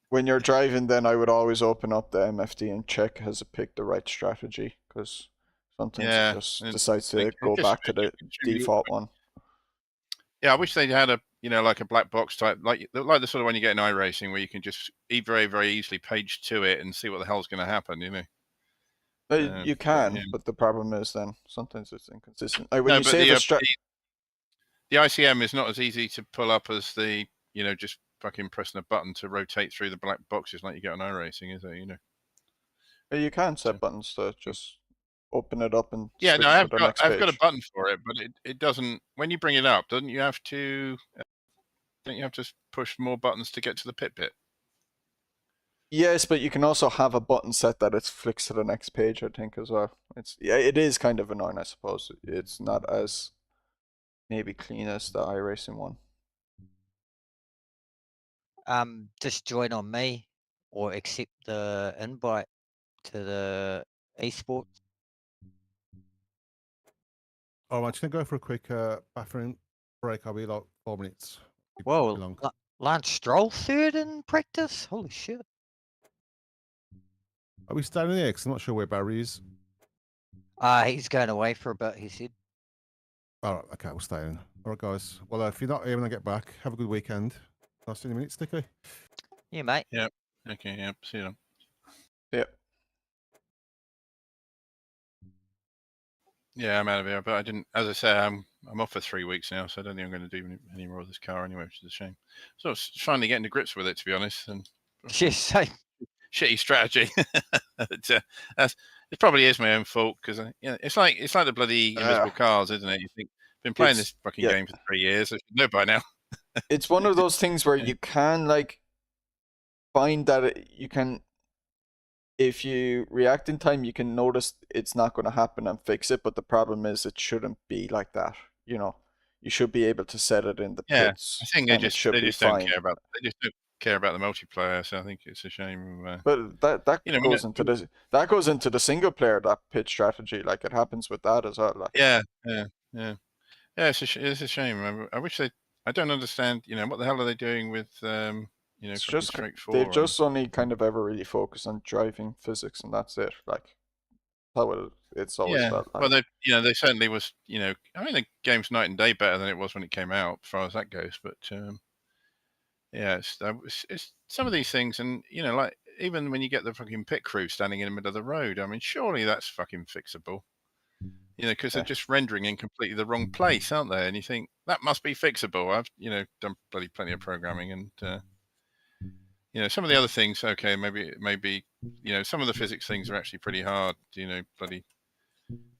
S1: When you're driving, then I would always open up the MFD and check has it picked the right strategy, because sometimes it just decides to go back to the default one.
S3: Yeah, I wish they had a like a black box type, like the sort of one you get in iRacing, where you can just very, very easily page to it and see what the hell's going to happen.
S1: You can, but the problem is then sometimes it's inconsistent. Like when
S3: no,
S1: you save
S3: the ICM is not as easy to pull up as the just fucking pressing a button to rotate through the black boxes like you get on iRacing, is it?
S1: You can set buttons to just open it up and
S3: I've got a button for it, but it doesn't. When you bring it up, don't you have to push more buttons to get to the pit bit?
S1: Yes, but you can also have a button set that it flicks to the next page, I think, as well. It is kind of annoying, I suppose. It's not as maybe clean as the iRacing one.
S2: Just join on me or accept the invite to the esports.
S4: I'm just gonna go for a quick bathroom break. I'll be like 4 minutes.
S2: Whoa, Lance Stroll third in practice? Holy shit.
S4: Are we staying there? Because I'm not sure where Barry is.
S2: He's going away for a bit, he said.
S4: All right, okay, we'll stay in. All right, guys. Well, if you're not here when I get back, have a good weekend. I'll see you in a minute, Sticky.
S2: Yeah, mate.
S3: Yep. Okay, yep. See you then.
S1: Yep.
S3: Yeah, I'm out of here, but I didn't. As I say, I'm off for 3 weeks now, so I don't think I'm going to do any more of this car anyway, which is a shame. So it's finally getting to grips with it, to be honest. And
S2: yes, same.
S3: Shitty strategy. It probably is my own fault, because it's like the bloody invisible cars, isn't it? You think been playing this fucking game for 3 years, I should know by now.
S1: It's one of those things where you can find that you can. If you react in time, you can notice it's not going to happen and fix it, but the problem is it shouldn't be like that. You should be able to set it in the pits.
S3: I think they just don't care about the multiplayer, so I think it's a shame.
S1: But that goes into the single player, that pit strategy. Like, it happens with that as well. Like.
S3: Yeah. It's a shame. I wish I don't understand. What the hell are they doing with
S1: it's just they've just only kind of ever really focused on driving physics, and that's it. Like, how it's always felt like.
S3: Well, they certainly was. I mean, the game's night and day better than it was when it came out, as far as that goes. But it's some of these things, and like even when you get the fucking pit crew standing in the middle of the road, I mean, surely that's fucking fixable. Because they're just rendering in completely the wrong place, aren't they? And you think that must be fixable. I've done bloody plenty of programming, and some of the other things, okay, maybe some of the physics things are actually pretty hard. Bloody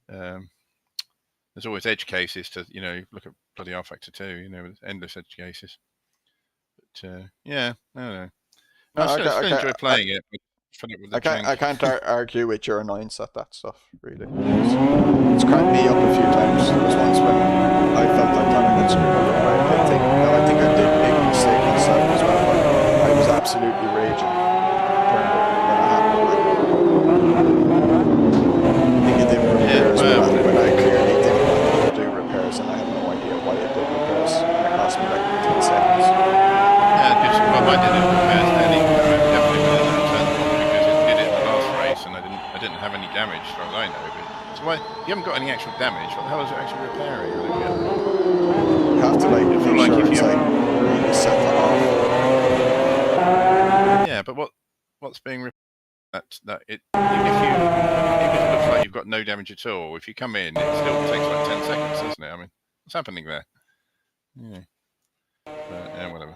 S3: there's always edge cases to look at bloody R factor 2. With endless edge cases. But I don't know. I still enjoy playing it.
S1: I can't argue with your annoyance at that stuff, really. It's cracked me up a few times. There was once when I felt like I had screwed up my thing. I think I did make a mistake myself as well, but I was absolutely raging when it happened. I think it didn't prepare as well when I clearly
S3: So why you haven't got any actual damage? What the hell is it actually repairing? I don't get it.
S1: You have to like make
S3: like
S1: sure
S3: if
S1: it's
S3: you-
S1: like really set that off.
S3: Yeah, but what's being that it even if it looks like you've got no damage at all, if you come in, it still takes like 10 seconds, doesn't it? I mean, what's happening there? Yeah. But, yeah, whatever.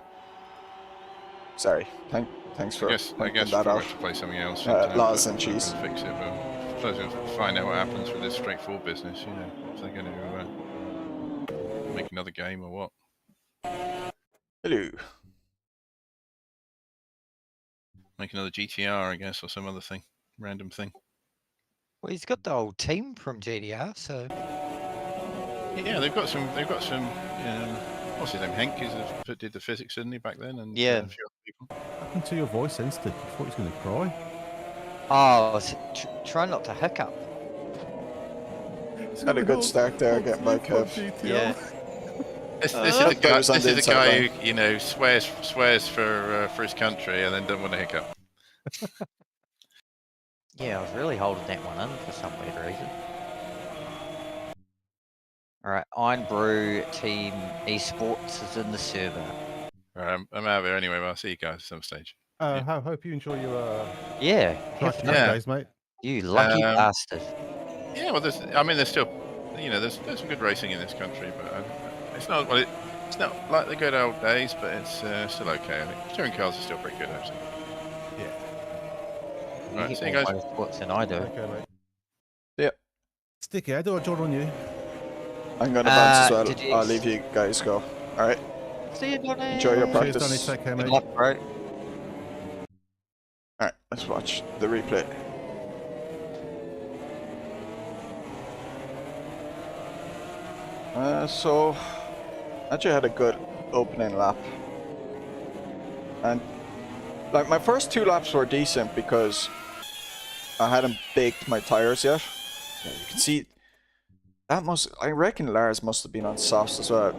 S1: Sorry. Thanks for
S3: I guess
S1: pointing
S3: we'll
S1: that
S3: probably
S1: out.
S3: have to play something else.
S1: Lars and
S3: to
S1: cheese.
S3: fix it, but suppose we'll find out what happens with this straightforward business. You know, if they're going to make another game or what.
S1: Hello.
S3: Make another GTR, I guess, or some other thing, random thing.
S2: Well, he's got the whole team from GDR, so
S3: Yeah, they've got some. What's his name? Hank did the physics, didn't he, back then? And
S2: Yeah.
S3: a few other people.
S4: What happened to your voice, Instant? I thought he was going to cry.
S2: try not to hiccup.
S1: Had a good start there, getting by Kev.
S2: Yeah.
S3: This
S1: that
S3: is
S1: was on
S3: the
S1: the inside
S3: guy
S1: line.
S3: who swears for his country and then doesn't want to hiccup.
S2: Yeah, I was really holding that one in for some weird reason. Alright, Iron Brew Team Esports is in the server.
S3: I'm out of here anyway, but I'll see you guys at some stage.
S4: Hope you enjoy your
S2: Yeah,
S4: tracking
S3: Yeah.
S4: days, mate.
S2: you lucky bastard.
S3: Yeah, well, there's still, there's some good racing in this country, but it's not like the good old days, but it's still okay. I think touring cars are still pretty good, actually.
S4: Yeah.
S3: Right,
S2: You
S3: see you
S2: get
S3: guys.
S2: more motorsports than I do.
S4: Okay, mate.
S1: Yeah.
S4: Sticky, I do a job on you.
S1: I'm gonna bounce as
S2: did you
S1: well. I'll leave you guys go. Alright.
S2: See you, Donny.
S1: Enjoy your
S4: Cheers,
S1: practice.
S4: Donny. Take care,
S2: Good
S4: mate.
S2: luck, bro.
S1: Alright, let's watch the replay. So actually had a good opening lap. And like my first 2 laps were decent because I hadn't baked my tires yet. Yeah, you can see that I reckon Lars must have been on softs as well.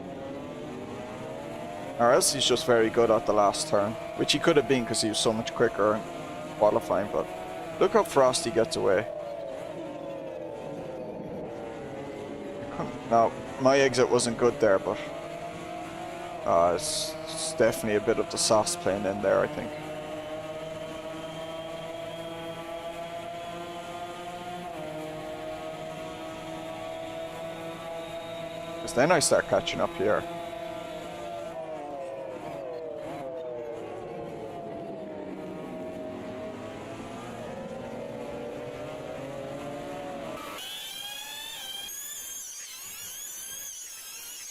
S1: Or else he's just very good at the last turn, which he could have been because he was so much quicker in qualifying, but look how Frosty gets away. Now, my exit wasn't good there, but it's definitely a bit of the sauce playing in there, I think. Because then I start catching up here.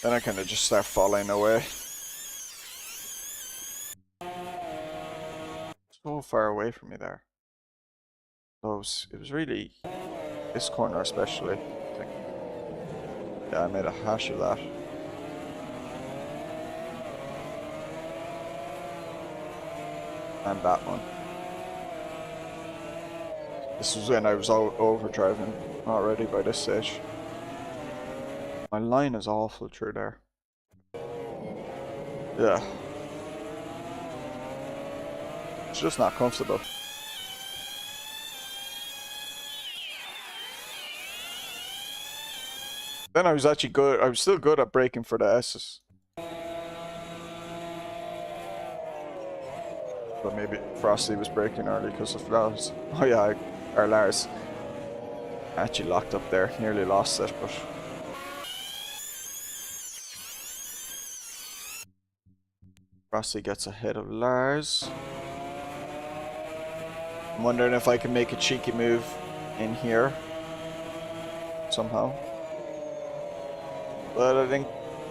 S1: Then I kind of just start falling away. So far away from me there. It was really this corner especially, I think. Yeah, I made a hash of that. And that one. This was when I was overdriving already by this stage. My line is awful through there. Yeah. It's just not comfortable. Then I was actually good. I was still good at braking for the S's. But maybe Frosty was braking early because of Lars. Oh yeah, or Lars. Actually locked up there. Nearly lost it, but... Frosty gets ahead of Lars. I'm wondering if I can make a cheeky move in here. Somehow. But I think...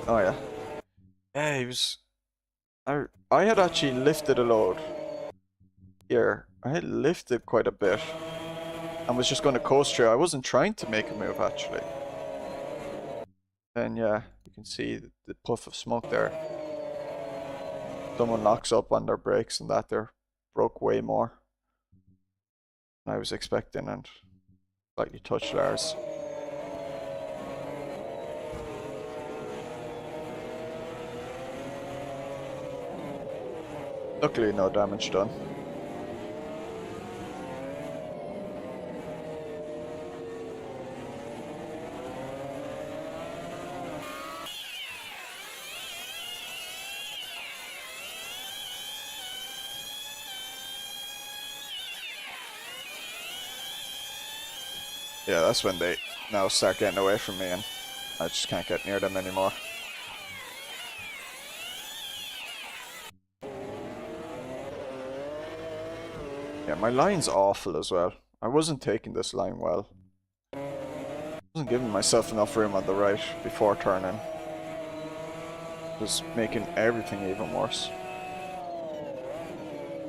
S1: Oh yeah. Yeah, he was... I had actually lifted a load. Here. I had lifted quite a bit. And was just going to coast through. I wasn't trying to make a move actually. And yeah, you can see the puff of smoke there. Someone locks up on their brakes and that there broke way more than I was expecting and slightly touched Lars. Luckily no damage done. Yeah, that's when they now start getting away from me and I just can't get near them anymore. Yeah, my line's awful as well. I wasn't taking this line well. I wasn't giving myself enough room on the right before turning. Just making everything even worse.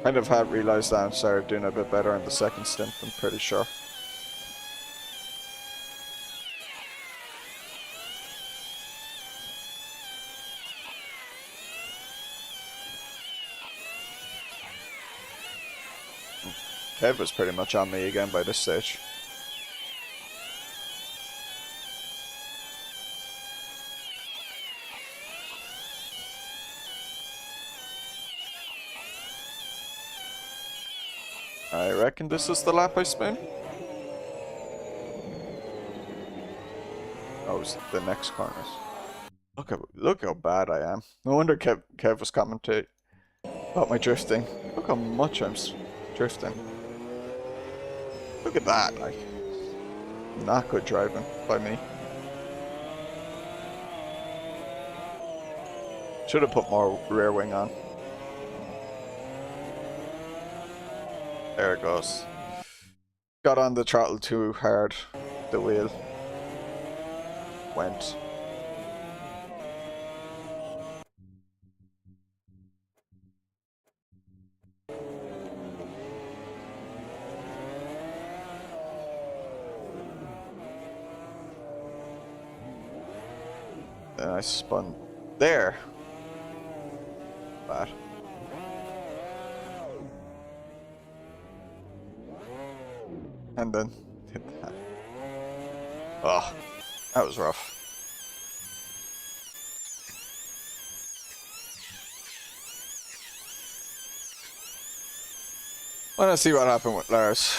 S1: Kind of had realised that and started doing a bit better in the second stint, I'm pretty sure. Kev was pretty much on me again by this stage. I reckon this is the lap I spin. Oh, it's the next corners. Look how bad I am. No wonder Kev was commentating about my drifting. Look how much I'm drifting. Look at that, like, not good driving by me. Should have put more rear wing on. There it goes. Got on the throttle too hard. The wheel went. Then I spun there. Bad. And then hit that. Oh, that was rough. Let's see what happened with Lars.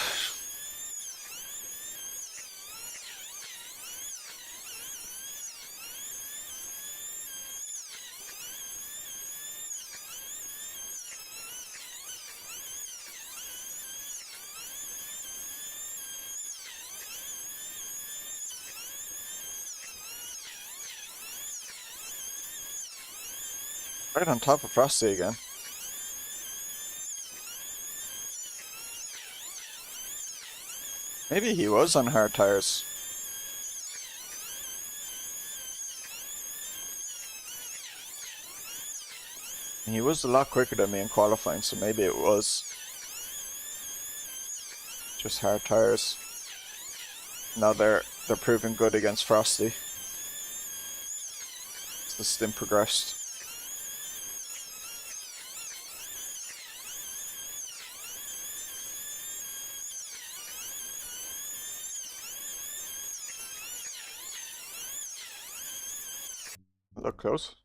S1: Right on top of Frosty again. Maybe he was on hard tires. He was a lot quicker than me in qualifying, so maybe it was just hard tires. Now they're proving good against Frosty. As the stint progressed. Look close.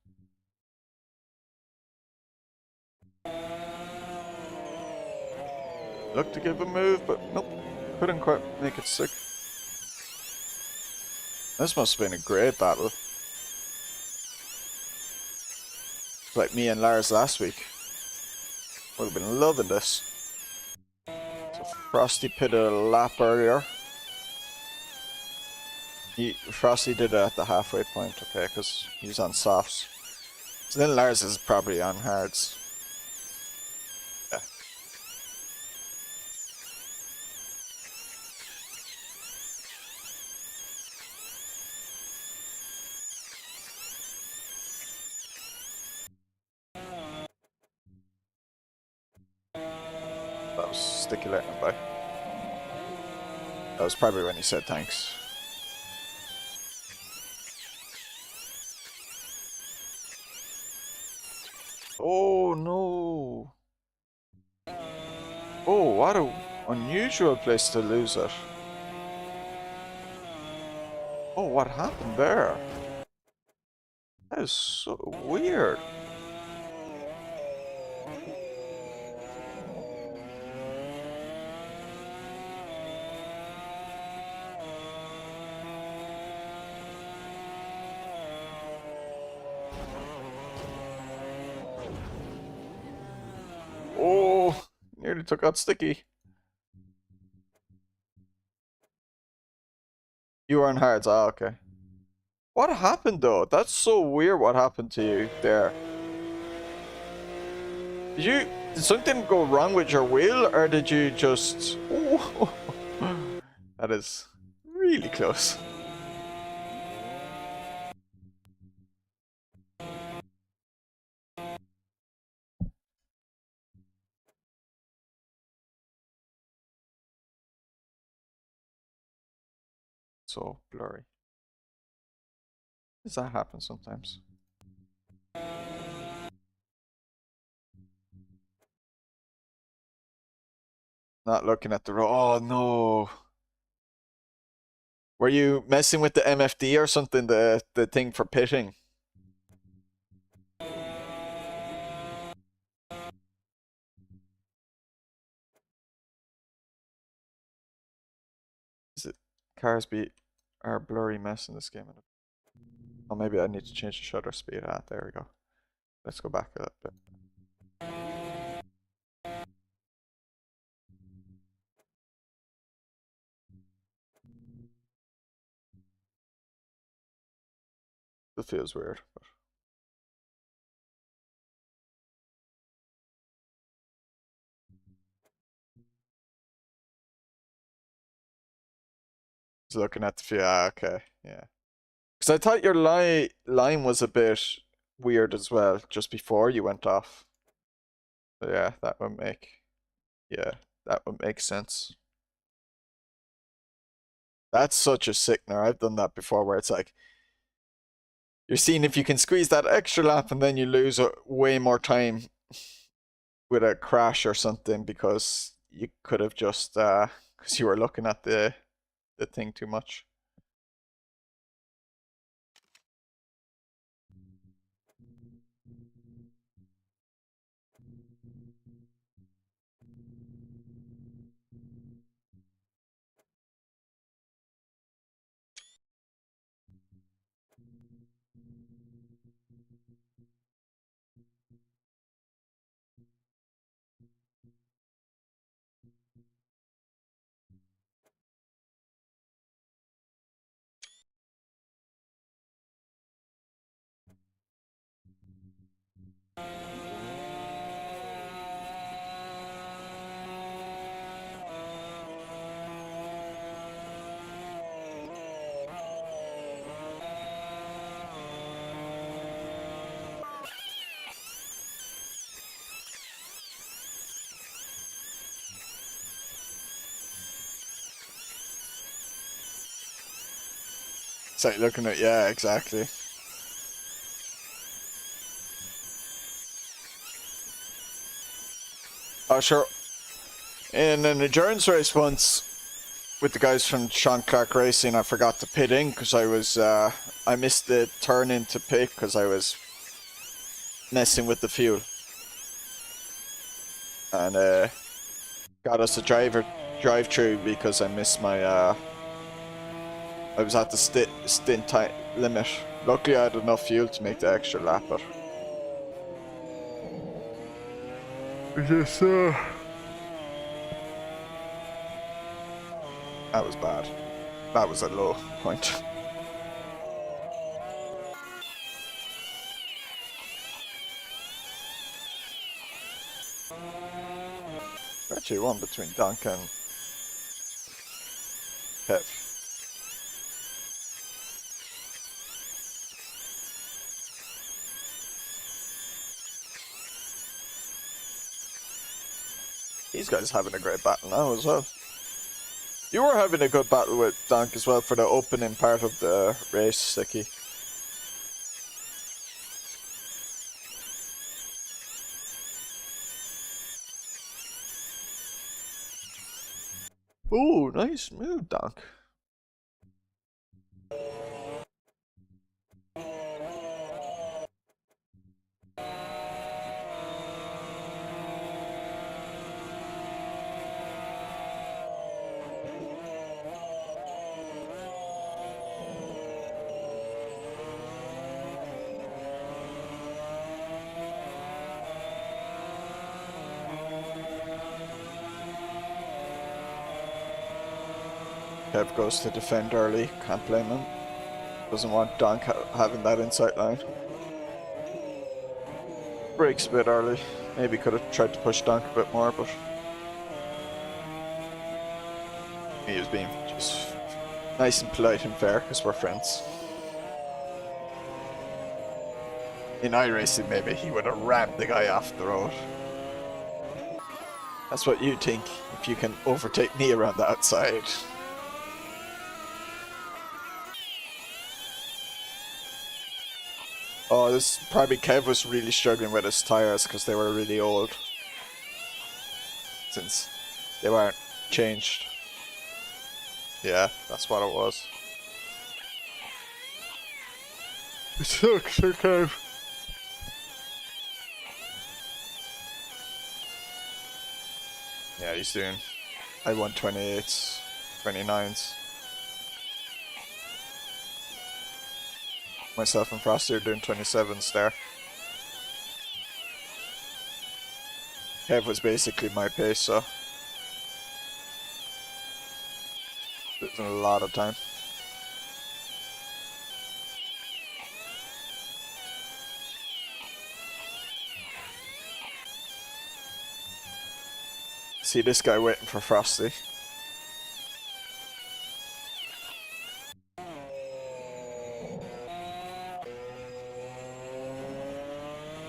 S1: Looked to give a move, but nope. Couldn't quite make it stick. This must have been a great battle. It's like me and Lars last week. Would have been loving this. So Frosty pitted a lap earlier. Frosty did it at the halfway point, okay, because he's on softs. So then Lars is probably on hards. Yeah. That was Sticky letting him by. That was probably when he said thanks. Oh no! Oh, what an unusual place to lose it. Oh, what happened there? That is so weird. Oh, nearly took out Sticky. You were on hards. Ah, okay. What happened though? That's so weird. What happened to you there? Did something go wrong with your wheel, or did you just? Ooh, that is really close. So blurry. Does that happen sometimes? Not looking at the road. Oh no. Were you messing with the MFD or something? The thing for pitting? Is it cars are blurry mess in this game? Oh, maybe I need to change the shutter speed. Ah, there we go. Let's go back a little bit. It feels weird. But... Just looking at the view. Ah, okay, yeah. Because I thought your line was a bit weird as well, just before you went off. So yeah, that would make sense. That's such a sickener. I've done that before, where it's like you're seeing if you can squeeze that extra lap, and then you lose way more time with a crash or something because you could have just because you were looking at the thing too much. It's like looking at, yeah, exactly. Oh, sure. In an endurance race once with the guys from Sean Clark Racing, I forgot to pit in because I missed the turn into pit because I was messing with the fuel. And got us a drive-through because I missed my I was at the stint time limit. Luckily I had enough fuel to make the extra lap, but just that was bad. That was a low point. Actually one between Donk and Kev. These guys having a great battle now as well. You were having a good battle with Donk as well for the opening part of the race, Sticky. Ooh, nice move, Donk. Kev goes to defend early, can't blame him. Doesn't want Donk having that inside line. Breaks a bit early. Maybe could have tried to push Donk a bit more, but he was being just nice and polite and fair because we're friends. In iRacing, maybe he would have rammed the guy off the road. That's what you think if you can overtake me around the outside. Oh, this probably Kev was really struggling with his tires because they were really old. Since they weren't changed. Yeah, that's what it was. It sucks, Kev. Yeah, he's doing. I won 28s, 29s. Myself and Frosty are doing 27s there. Kev was basically my pace, so losing a lot of time. See this guy waiting for Frosty.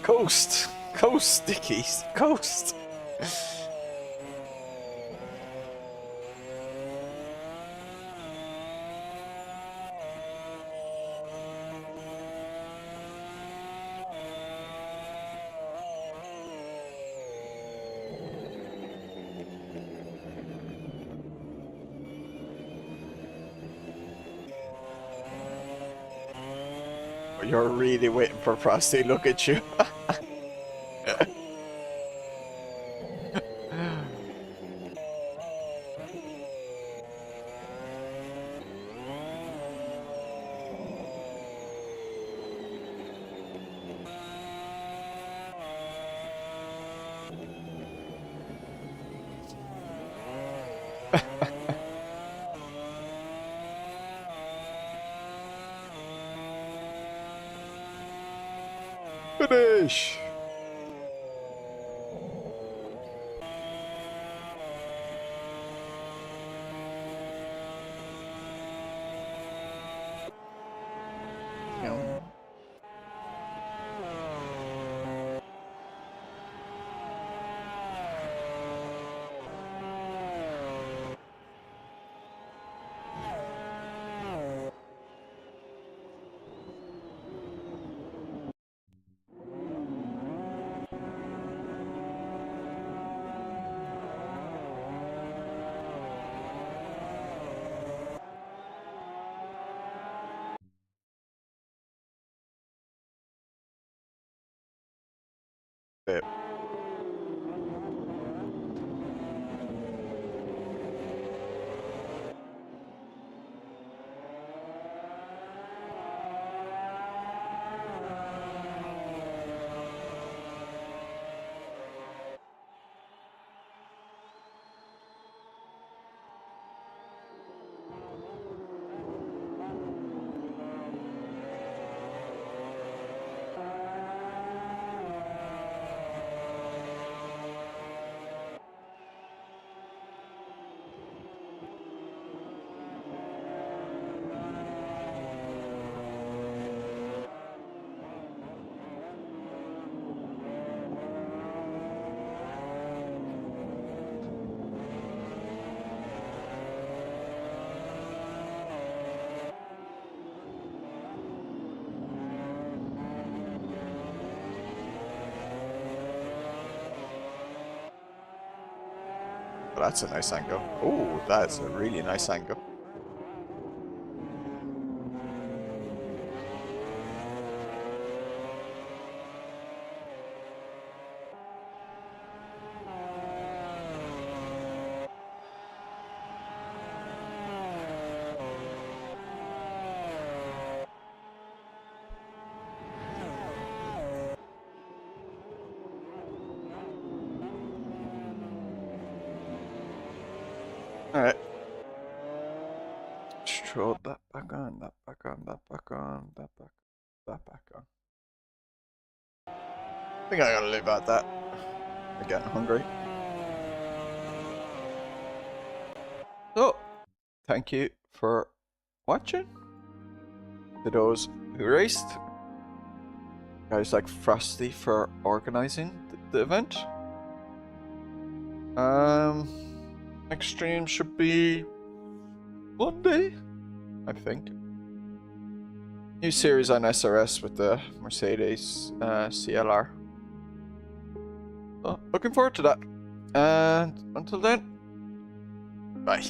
S1: Coast! Coast, Dickies! Coast! You're really waiting for Frosty, look at you. Finish! Bit. That's a nice angle. Oh, that's a really nice angle. Alright. control. That back on, that back on, that back on, that back on. I think I gotta leave at that. I'm getting hungry. So, thank you for watching. To those who raced. Guys like Frosty for organizing the event. Next stream should be Monday, I think. New series on SRS with the Mercedes CLR. So, looking forward to that. And until then, bye.